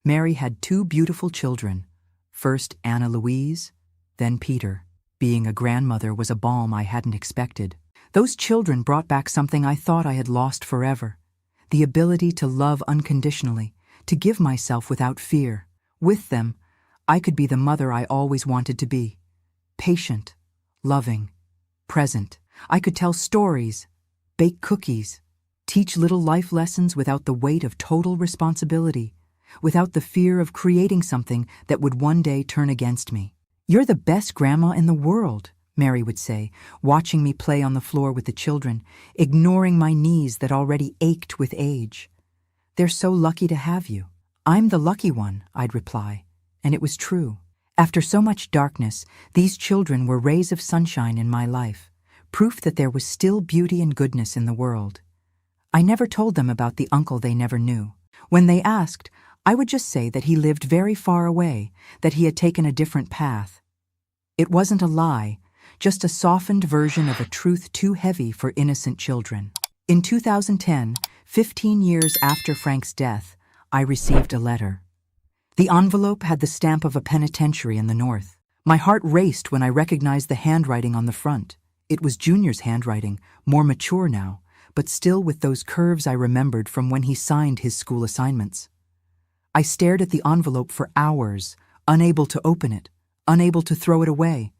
Speaker 1: Mary had 2 beautiful children, first Anna Louise, then Peter. Being a grandmother was a balm I hadn't expected. Those children brought back something I thought I had lost forever: the ability to love unconditionally, to give myself without fear. With them, I could be the mother I always wanted to be. Patient, loving, present. I could tell stories, bake cookies, teach little life lessons without the weight of total responsibility, without the fear of creating something that would one day turn against me. "You're the best grandma in the world," Mary would say, watching me play on the floor with the children, ignoring my knees that already ached with age. "They're so lucky to have you." "I'm the lucky one," I'd reply, and it was true. After so much darkness, these children were rays of sunshine in my life, proof that there was still beauty and goodness in the world. I never told them about the uncle they never knew. When they asked, I would just say that he lived very far away, that he had taken a different path. It wasn't a lie, just a softened version of a truth too heavy for innocent children. In 2010, 15 years after Frank's death, I received a letter. The envelope had the stamp of a penitentiary in the North. My heart raced when I recognized the handwriting on the front. It was Junior's handwriting, more mature now, but still with those curves I remembered from when he signed his school assignments. I stared at the envelope for hours, unable to open it, unable to throw it away.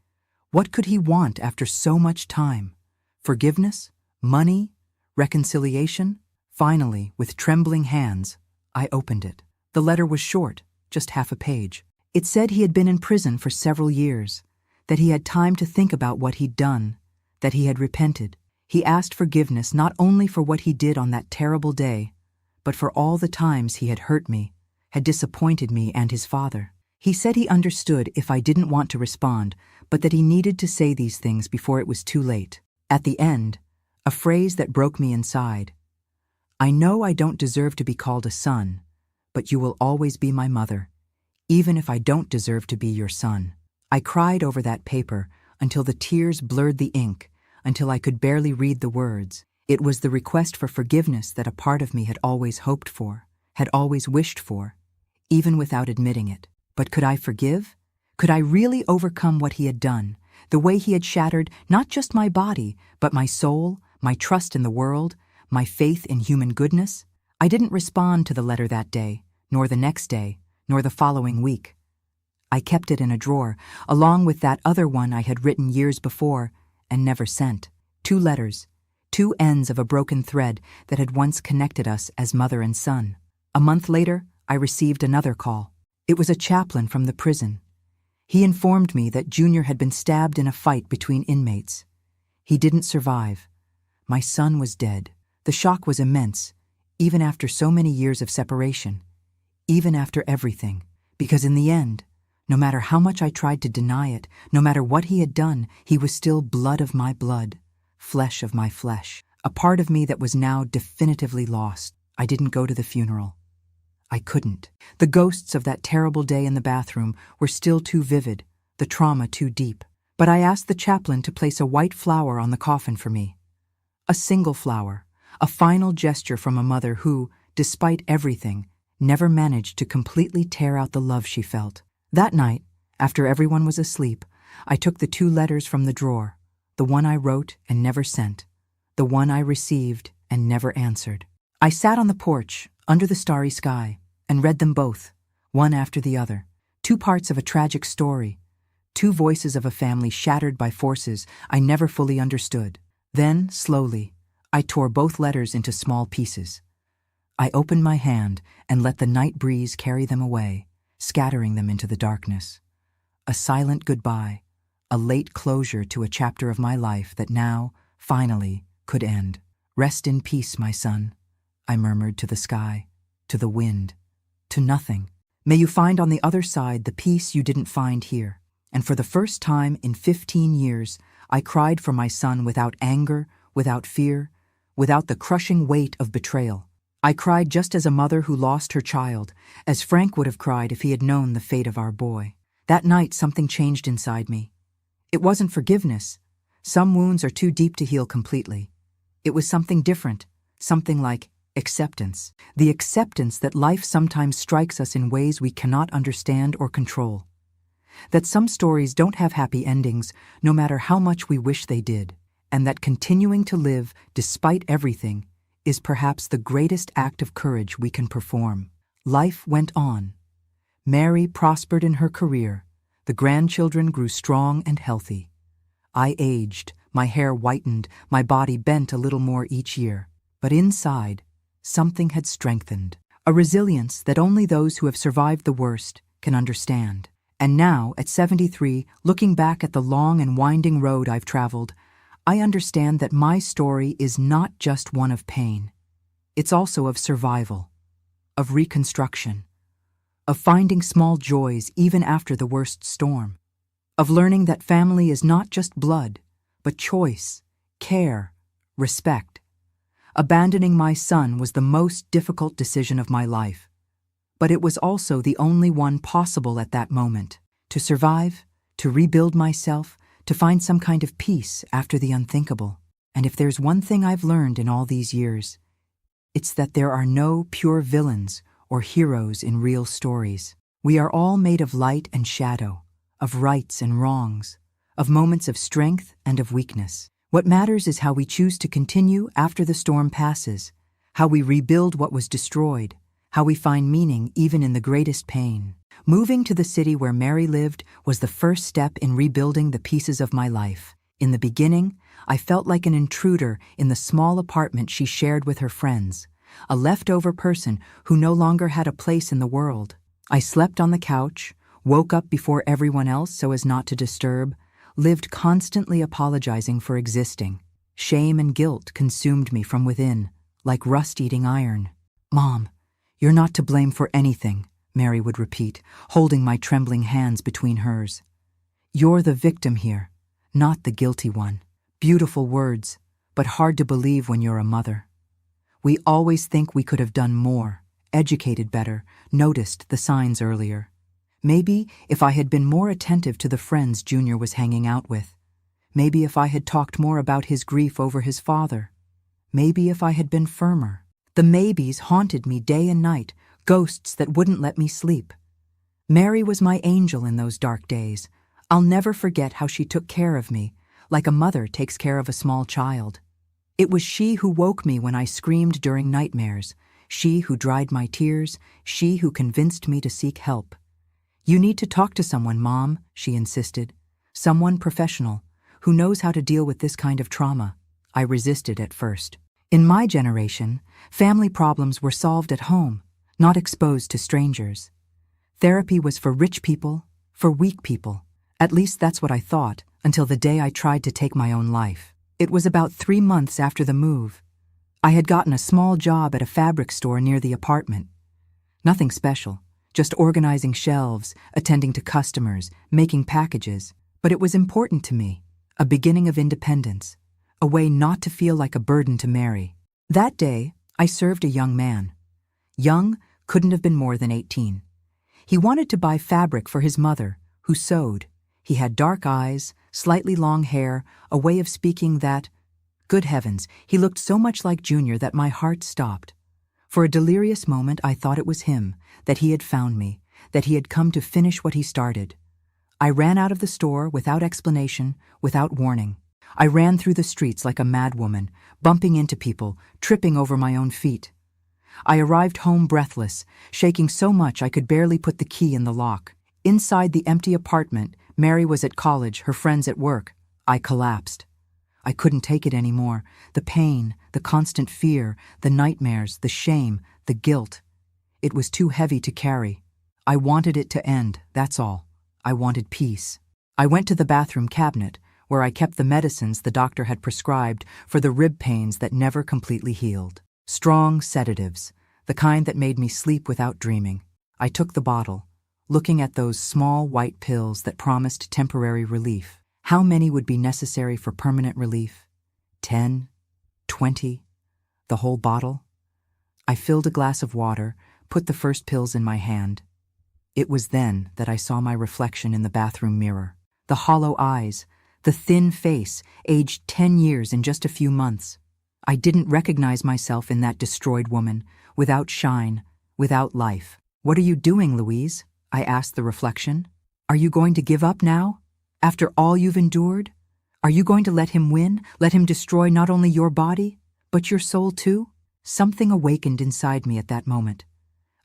Speaker 1: What could he want after so much time? Forgiveness? Money? Reconciliation? Finally, with trembling hands, I opened it. The letter was short, just half a page. It said he had been in prison for several years, that he had time to think about what he'd done, that he had repented. He asked forgiveness not only for what he did on that terrible day, but for all the times he had hurt me, had disappointed me and his father. He said he understood if I didn't want to respond, but that he needed to say these things before it was too late. At the end, a phrase that broke me inside. "I know I don't deserve to be called a son, but you will always be my mother, even if I don't deserve to be your son." I cried over that paper until the tears blurred the ink, until I could barely read the words. It was the request for forgiveness that a part of me had always hoped for, had always wished for, even without admitting it. But could I forgive? Could I really overcome what he had done, the way he had shattered not just my body, but my soul, my trust in the world, my faith in human goodness? I didn't respond to the letter that day, nor the next day, nor the following week. I kept it in a drawer, along with that other one I had written years before and never sent. 2 letters, 2 ends of a broken thread that had once connected us as mother and son. A month later, I received another call. It was a chaplain from the prison. He informed me that Junior had been stabbed in a fight between inmates. He didn't survive. My son was dead. The shock was immense, even after so many years of separation, even after everything, because in the end, no matter how much I tried to deny it, no matter what he had done, he was still blood of my blood, flesh of my flesh, a part of me that was now definitively lost. I didn't go to the funeral. I couldn't. The ghosts of that terrible day in the bathroom were still too vivid, the trauma too deep. But I asked the chaplain to place a white flower on the coffin for me. A single flower, a final gesture from a mother who, despite everything, never managed to completely tear out the love she felt. That night, after everyone was asleep, I took the 2 letters from the drawer, the one I wrote and never sent, the one I received and never answered. I sat on the porch, under the starry sky, and read them both, one after the other. 2 parts of a tragic story, two voices of a family shattered by forces I never fully understood. Then, slowly, I tore both letters into small pieces. I opened my hand and let the night breeze carry them away, scattering them into the darkness. A silent goodbye, a late closure to a chapter of my life that now, finally, could end. "Rest in peace, my son," I murmured to the sky, to the wind, to nothing. "May you find on the other side the peace you didn't find here." And for the first time in 15 years, I cried for my son without anger, without fear, without the crushing weight of betrayal. I cried just as a mother who lost her child, as Frank would have cried if he had known the fate of our boy. That night, something changed inside me. It wasn't forgiveness. Some wounds are too deep to heal completely. It was something different, something like acceptance. The acceptance that life sometimes strikes us in ways we cannot understand or control. That some stories don't have happy endings, no matter how much we wish they did. And that continuing to live, despite everything, is perhaps the greatest act of courage we can perform. Life went on. Mary prospered in her career. The grandchildren grew strong and healthy. I aged, my hair whitened, my body bent a little more each year. But inside, something had strengthened. A resilience that only those who have survived the worst can understand. And now, at 73, looking back at the long and winding road I've traveled, I understand that my story is not just one of pain. It's also of survival, of reconstruction, of finding small joys even after the worst storm, of learning that family is not just blood, but choice, care, respect. Abandoning my son was the most difficult decision of my life, but it was also the only one possible at that moment. To survive, to rebuild myself, to find some kind of peace after the unthinkable. And if there's one thing I've learned in all these years, it's that there are no pure villains or heroes in real stories. We are all made of light and shadow, of rights and wrongs, of moments of strength and of weakness. What matters is how we choose to continue after the storm passes, how we rebuild what was destroyed, how we find meaning even in the greatest pain. Moving to the city where Mary lived was the first step in rebuilding the pieces of my life. In the beginning, I felt like an intruder in the small apartment she shared with her friends, a leftover person who no longer had a place in the world. I slept on the couch, woke up before everyone else so as not to disturb, lived constantly apologizing for existing. Shame and guilt consumed me from within, like rust-eating iron. "Mom, you're not to blame for anything," Mary would repeat, holding my trembling hands between hers. "You're the victim here, not the guilty one." Beautiful words, but hard to believe when you're a mother. We always think we could have done more, educated better, noticed the signs earlier. Maybe if I had been more attentive to the friends Junior was hanging out with. Maybe if I had talked more about his grief over his father. Maybe if I had been firmer. The maybes haunted me day and night, ghosts that wouldn't let me sleep. Mary was my angel in those dark days. I'll never forget how she took care of me, like a mother takes care of a small child. It was she who woke me when I screamed during nightmares, she who dried my tears, she who convinced me to seek help. "You need to talk to someone, Mom," she insisted. "Someone professional, who knows how to deal with this kind of trauma." I resisted at first. In my generation, family problems were solved at home, not exposed to strangers. Therapy was for rich people, for weak people. At least that's what I thought, until the day I tried to take my own life. It was about 3 months after the move. I had gotten a small job at a fabric store near the apartment. Nothing special, just organizing shelves, attending to customers, making packages. But it was important to me, a beginning of independence, a way not to feel like a burden to Mary. That day, I served a young man. Young couldn't have been more than 18. He wanted to buy fabric for his mother, who sewed. He had dark eyes, slightly long hair, a way of speaking that, good heavens, he looked so much like Junior that my heart stopped. For a delirious moment, I thought it was him, that he had found me, that he had come to finish what he started. I ran out of the store without explanation, without warning. I ran through the streets like a madwoman, bumping into people, tripping over my own feet. I arrived home breathless, shaking so much I could barely put the key in the lock. Inside the empty apartment, Mary was at college, her friends at work. I collapsed. I couldn't take it anymore. The pain, the constant fear, the nightmares, the shame, the guilt. It was too heavy to carry. I wanted it to end, that's all. I wanted peace. I went to the bathroom cabinet, where I kept the medicines the doctor had prescribed for the rib pains that never completely healed. Strong sedatives, the kind that made me sleep without dreaming. I took the bottle, looking at those small white pills that promised temporary relief. How many would be necessary for permanent relief? 10? 20? The whole bottle? I filled a glass of water, put the first pills in my hand. It was then that I saw my reflection in the bathroom mirror. The hollow eyes, the thin face, aged 10 years in just a few months. I didn't recognize myself in that destroyed woman, without shine, without life. "What are you doing, Louise?" I asked the reflection. "Are you going to give up now? After all you've endured? Are you going to let him win, let him destroy not only your body, but your soul too?" Something awakened inside me at that moment.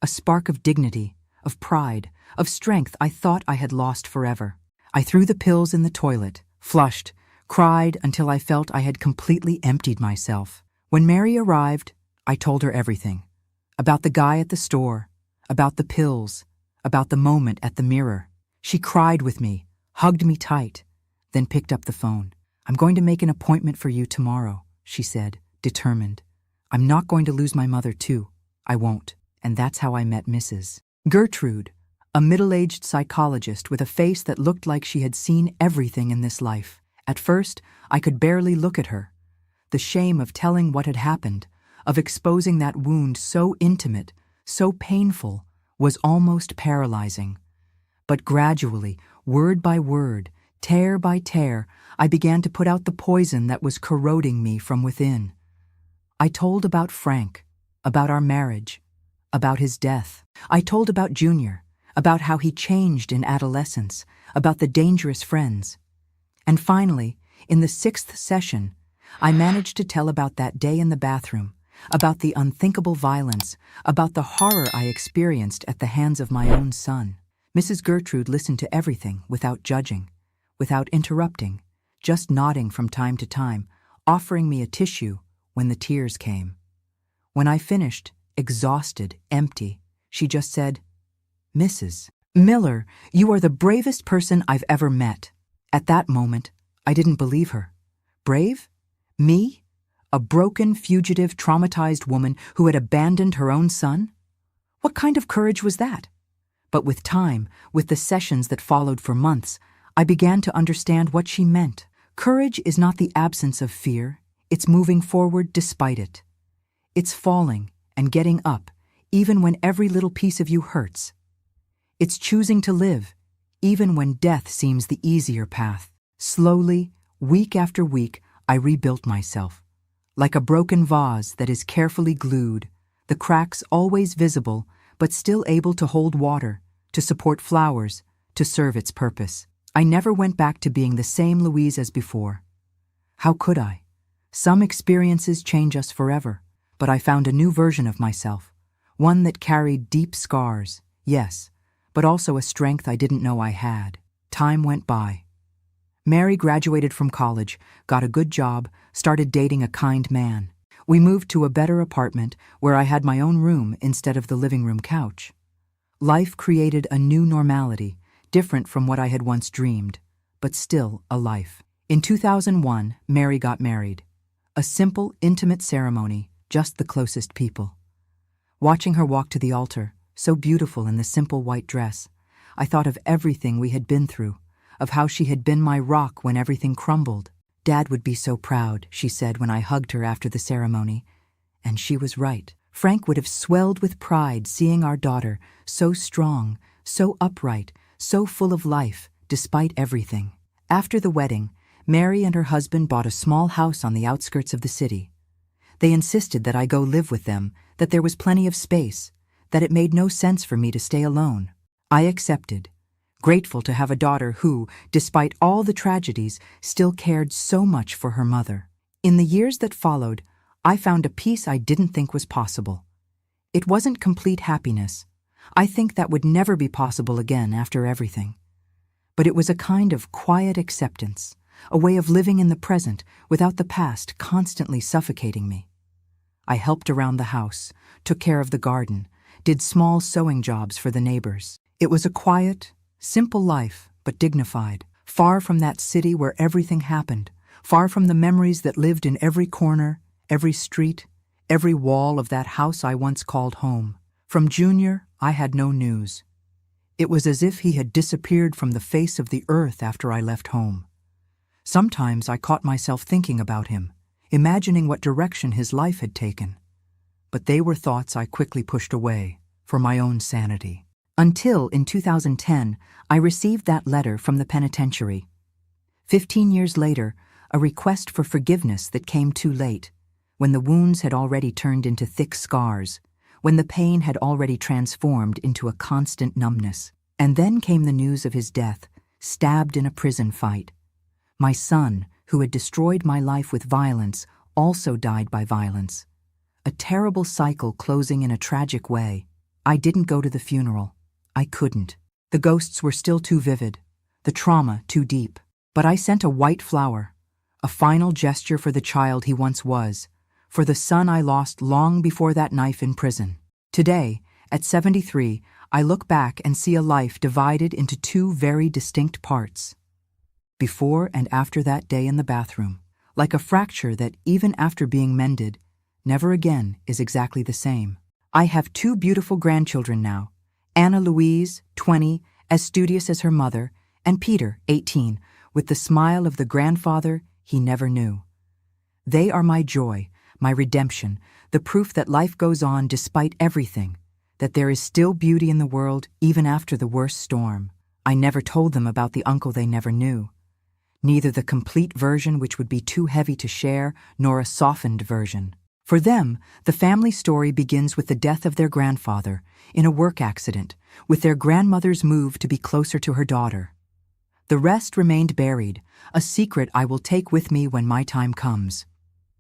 Speaker 1: A spark of dignity, of pride, of strength I thought I had lost forever. I threw the pills in the toilet, flushed, cried until I felt I had completely emptied myself. When Mary arrived, I told her everything. About the guy at the store, about the pills, about the moment at the mirror. She cried with me, hugged me tight, then picked up the phone. "I'm going to make an appointment for you tomorrow," she said, determined. "I'm not going to lose my mother too. I won't." And that's how I met Mrs. Gertrude, a middle-aged psychologist with a face that looked like she had seen everything in this life. At first, I could barely look at her. The shame of telling what had happened, of exposing that wound so intimate, so painful, was almost paralyzing. But gradually, word by word, tear by tear, I began to put out the poison that was corroding me from within. I told about Frank, about our marriage, about his death. I told about Junior, about how he changed in adolescence, about the dangerous friends. And finally, in the 6th session, I managed to tell about that day in the bathroom, about the unthinkable violence, about the horror I experienced at the hands of my own son. Mrs. Gertrude listened to everything without judging, without interrupting, just nodding from time to time, offering me a tissue when the tears came. When I finished, exhausted, empty, she just said, "Mrs. Miller, you are the bravest person I've ever met." At that moment, I didn't believe her. Brave? Me? A broken, fugitive, traumatized woman who had abandoned her own son? What kind of courage was that? But with time, with the sessions that followed for months, I began to understand what she meant. Courage is not the absence of fear, it's moving forward despite it. It's falling and getting up, even when every little piece of you hurts. It's choosing to live, even when death seems the easier path. Slowly, week after week, I rebuilt myself. Like a broken vase that is carefully glued, the cracks always visible, but still able to hold water, to support flowers, to serve its purpose. I never went back to being the same Louise as before. How could I? Some experiences change us forever, but I found a new version of myself, one that carried deep scars, yes, but also a strength I didn't know I had. Time went by. Mary graduated from college, got a good job, started dating a kind man. We moved to a better apartment where I had my own room instead of the living room couch. Life created a new normality, different from what I had once dreamed, but still a life. In 2001, Mary got married. A simple, intimate ceremony, just the closest people. Watching her walk to the altar, so beautiful in the simple white dress, I thought of everything we had been through, of how she had been my rock when everything crumbled. "Dad would be so proud," she said when I hugged her after the ceremony. And she was right. Frank would have swelled with pride seeing our daughter, so strong, so upright, so full of life, despite everything. After the wedding, Mary and her husband bought a small house on the outskirts of the city. They insisted that I go live with them, that there was plenty of space, that it made no sense for me to stay alone. I accepted, grateful to have a daughter who, despite all the tragedies, still cared so much for her mother. In the years that followed, I found a peace I didn't think was possible. It wasn't complete happiness. I think that would never be possible again after everything. But it was a kind of quiet acceptance, a way of living in the present without the past constantly suffocating me. I helped around the house, took care of the garden, did small sewing jobs for the neighbors. It was a quiet, simple life, but dignified, far from that city where everything happened, far from the memories that lived in every corner, every street, every wall of that house I once called home. From Junior, I had no news. It was as if he had disappeared from the face of the earth after I left home. Sometimes I caught myself thinking about him, imagining what direction his life had taken. But they were thoughts I quickly pushed away, for my own sanity. Until, in 2010, I received that letter from the penitentiary. 15 years later, a request for forgiveness that came too late, when the wounds had already turned into thick scars, when the pain had already transformed into a constant numbness. And then came the news of his death, stabbed in a prison fight. My son, who had destroyed my life with violence, also died by violence. A terrible cycle closing in a tragic way. I didn't go to the funeral. I couldn't. The ghosts were still too vivid, the trauma too deep. But I sent a white flower, a final gesture for the child he once was, for the son I lost long before that knife in prison. Today, at 73, I look back and see a life divided into two very distinct parts. Before and after that day in the bathroom, like a fracture that, even after being mended, never again is exactly the same. I have two beautiful grandchildren now, Anna Louise, 20, as studious as her mother, and Peter, 18, with the smile of the grandfather he never knew. They are my joy, my redemption, the proof that life goes on despite everything, that there is still beauty in the world even after the worst storm. I never told them about the uncle they never knew. Neither the complete version, which would be too heavy to share, nor a softened version. For them, the family story begins with the death of their grandfather, in a work accident, with their grandmother's move to be closer to her daughter. The rest remained buried, a secret I will take with me when my time comes.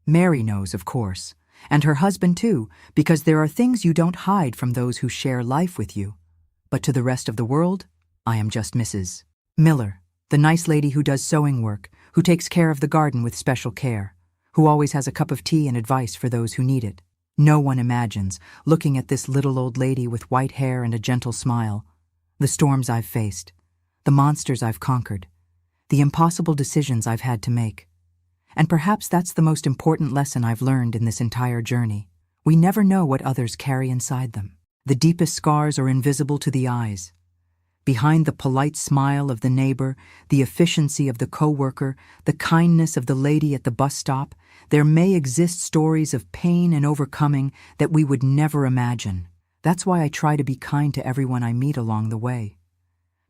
Speaker 1: Mary knows, of course, and her husband too, because there are things you don't hide from those who share life with you. But to the rest of the world, I am just Mrs. Miller, the nice lady who does sewing work, who takes care of the garden with special care, who always has a cup of tea and advice for those who need it. No one imagines, looking at this little old lady with white hair and a gentle smile, the storms I've faced, the monsters I've conquered, the impossible decisions I've had to make. And perhaps that's the most important lesson I've learned in this entire journey. We never know what others carry inside them. The deepest scars are invisible to the eyes. Behind the polite smile of the neighbor, the efficiency of the coworker, the kindness of the lady at the bus stop, there may exist stories of pain and overcoming that we would never imagine. That's why I try to be kind to everyone I meet along the way.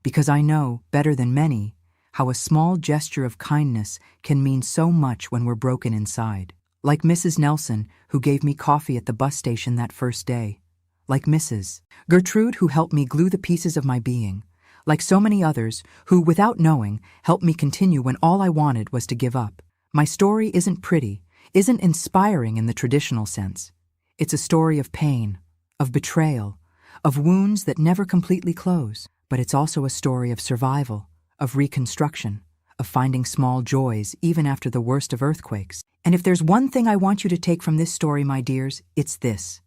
Speaker 1: Because I know, better than many, how a small gesture of kindness can mean so much when we're broken inside. Like Mrs. Nelson, who gave me coffee at the bus station that first day. Like Mrs. Gertrude, who helped me glue the pieces of my being. Like so many others who, without knowing, helped me continue when all I wanted was to give up. My story isn't pretty, isn't inspiring in the traditional sense. It's a story of pain, of betrayal, of wounds that never completely close. But it's also a story of survival, of reconstruction, of finding small joys even after the worst of earthquakes. And if there's one thing I want you to take from this story, my dears, it's this.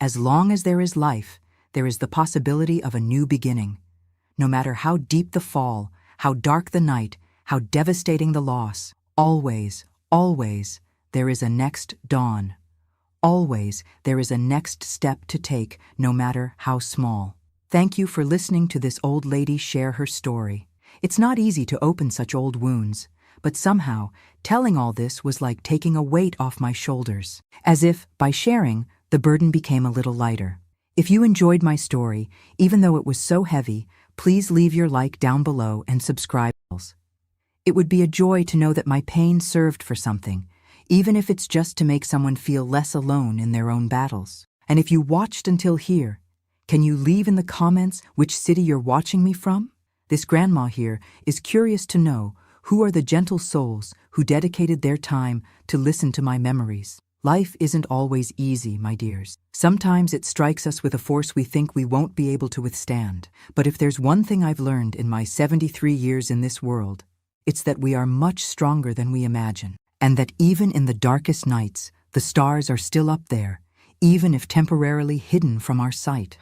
Speaker 1: As long as there is life, there is the possibility of a new beginning. No matter how deep the fall, how dark the night, how devastating the loss, always, always, there is a next dawn. Always, there is a next step to take, no matter how small. Thank you for listening to this old lady share her story. It's not easy to open such old wounds, but somehow, telling all this was like taking a weight off my shoulders. As if, by sharing, the burden became a little lighter. If you enjoyed my story, even though it was so heavy, please leave your like down below and subscribe. It would be a joy to know that my pain served for something, even if it's just to make someone feel less alone in their own battles. And if you watched until here, can you leave in the comments which city you're watching me from? This grandma here is curious to know who are the gentle souls who dedicated their time to listen to my memories. Life isn't always easy, my dears. Sometimes it strikes us with a force we think we won't be able to withstand. But if there's one thing I've learned in my 73 years in this world, it's that we are much stronger than we imagine. And that even in the darkest nights, the stars are still up there, even if temporarily hidden from our sight.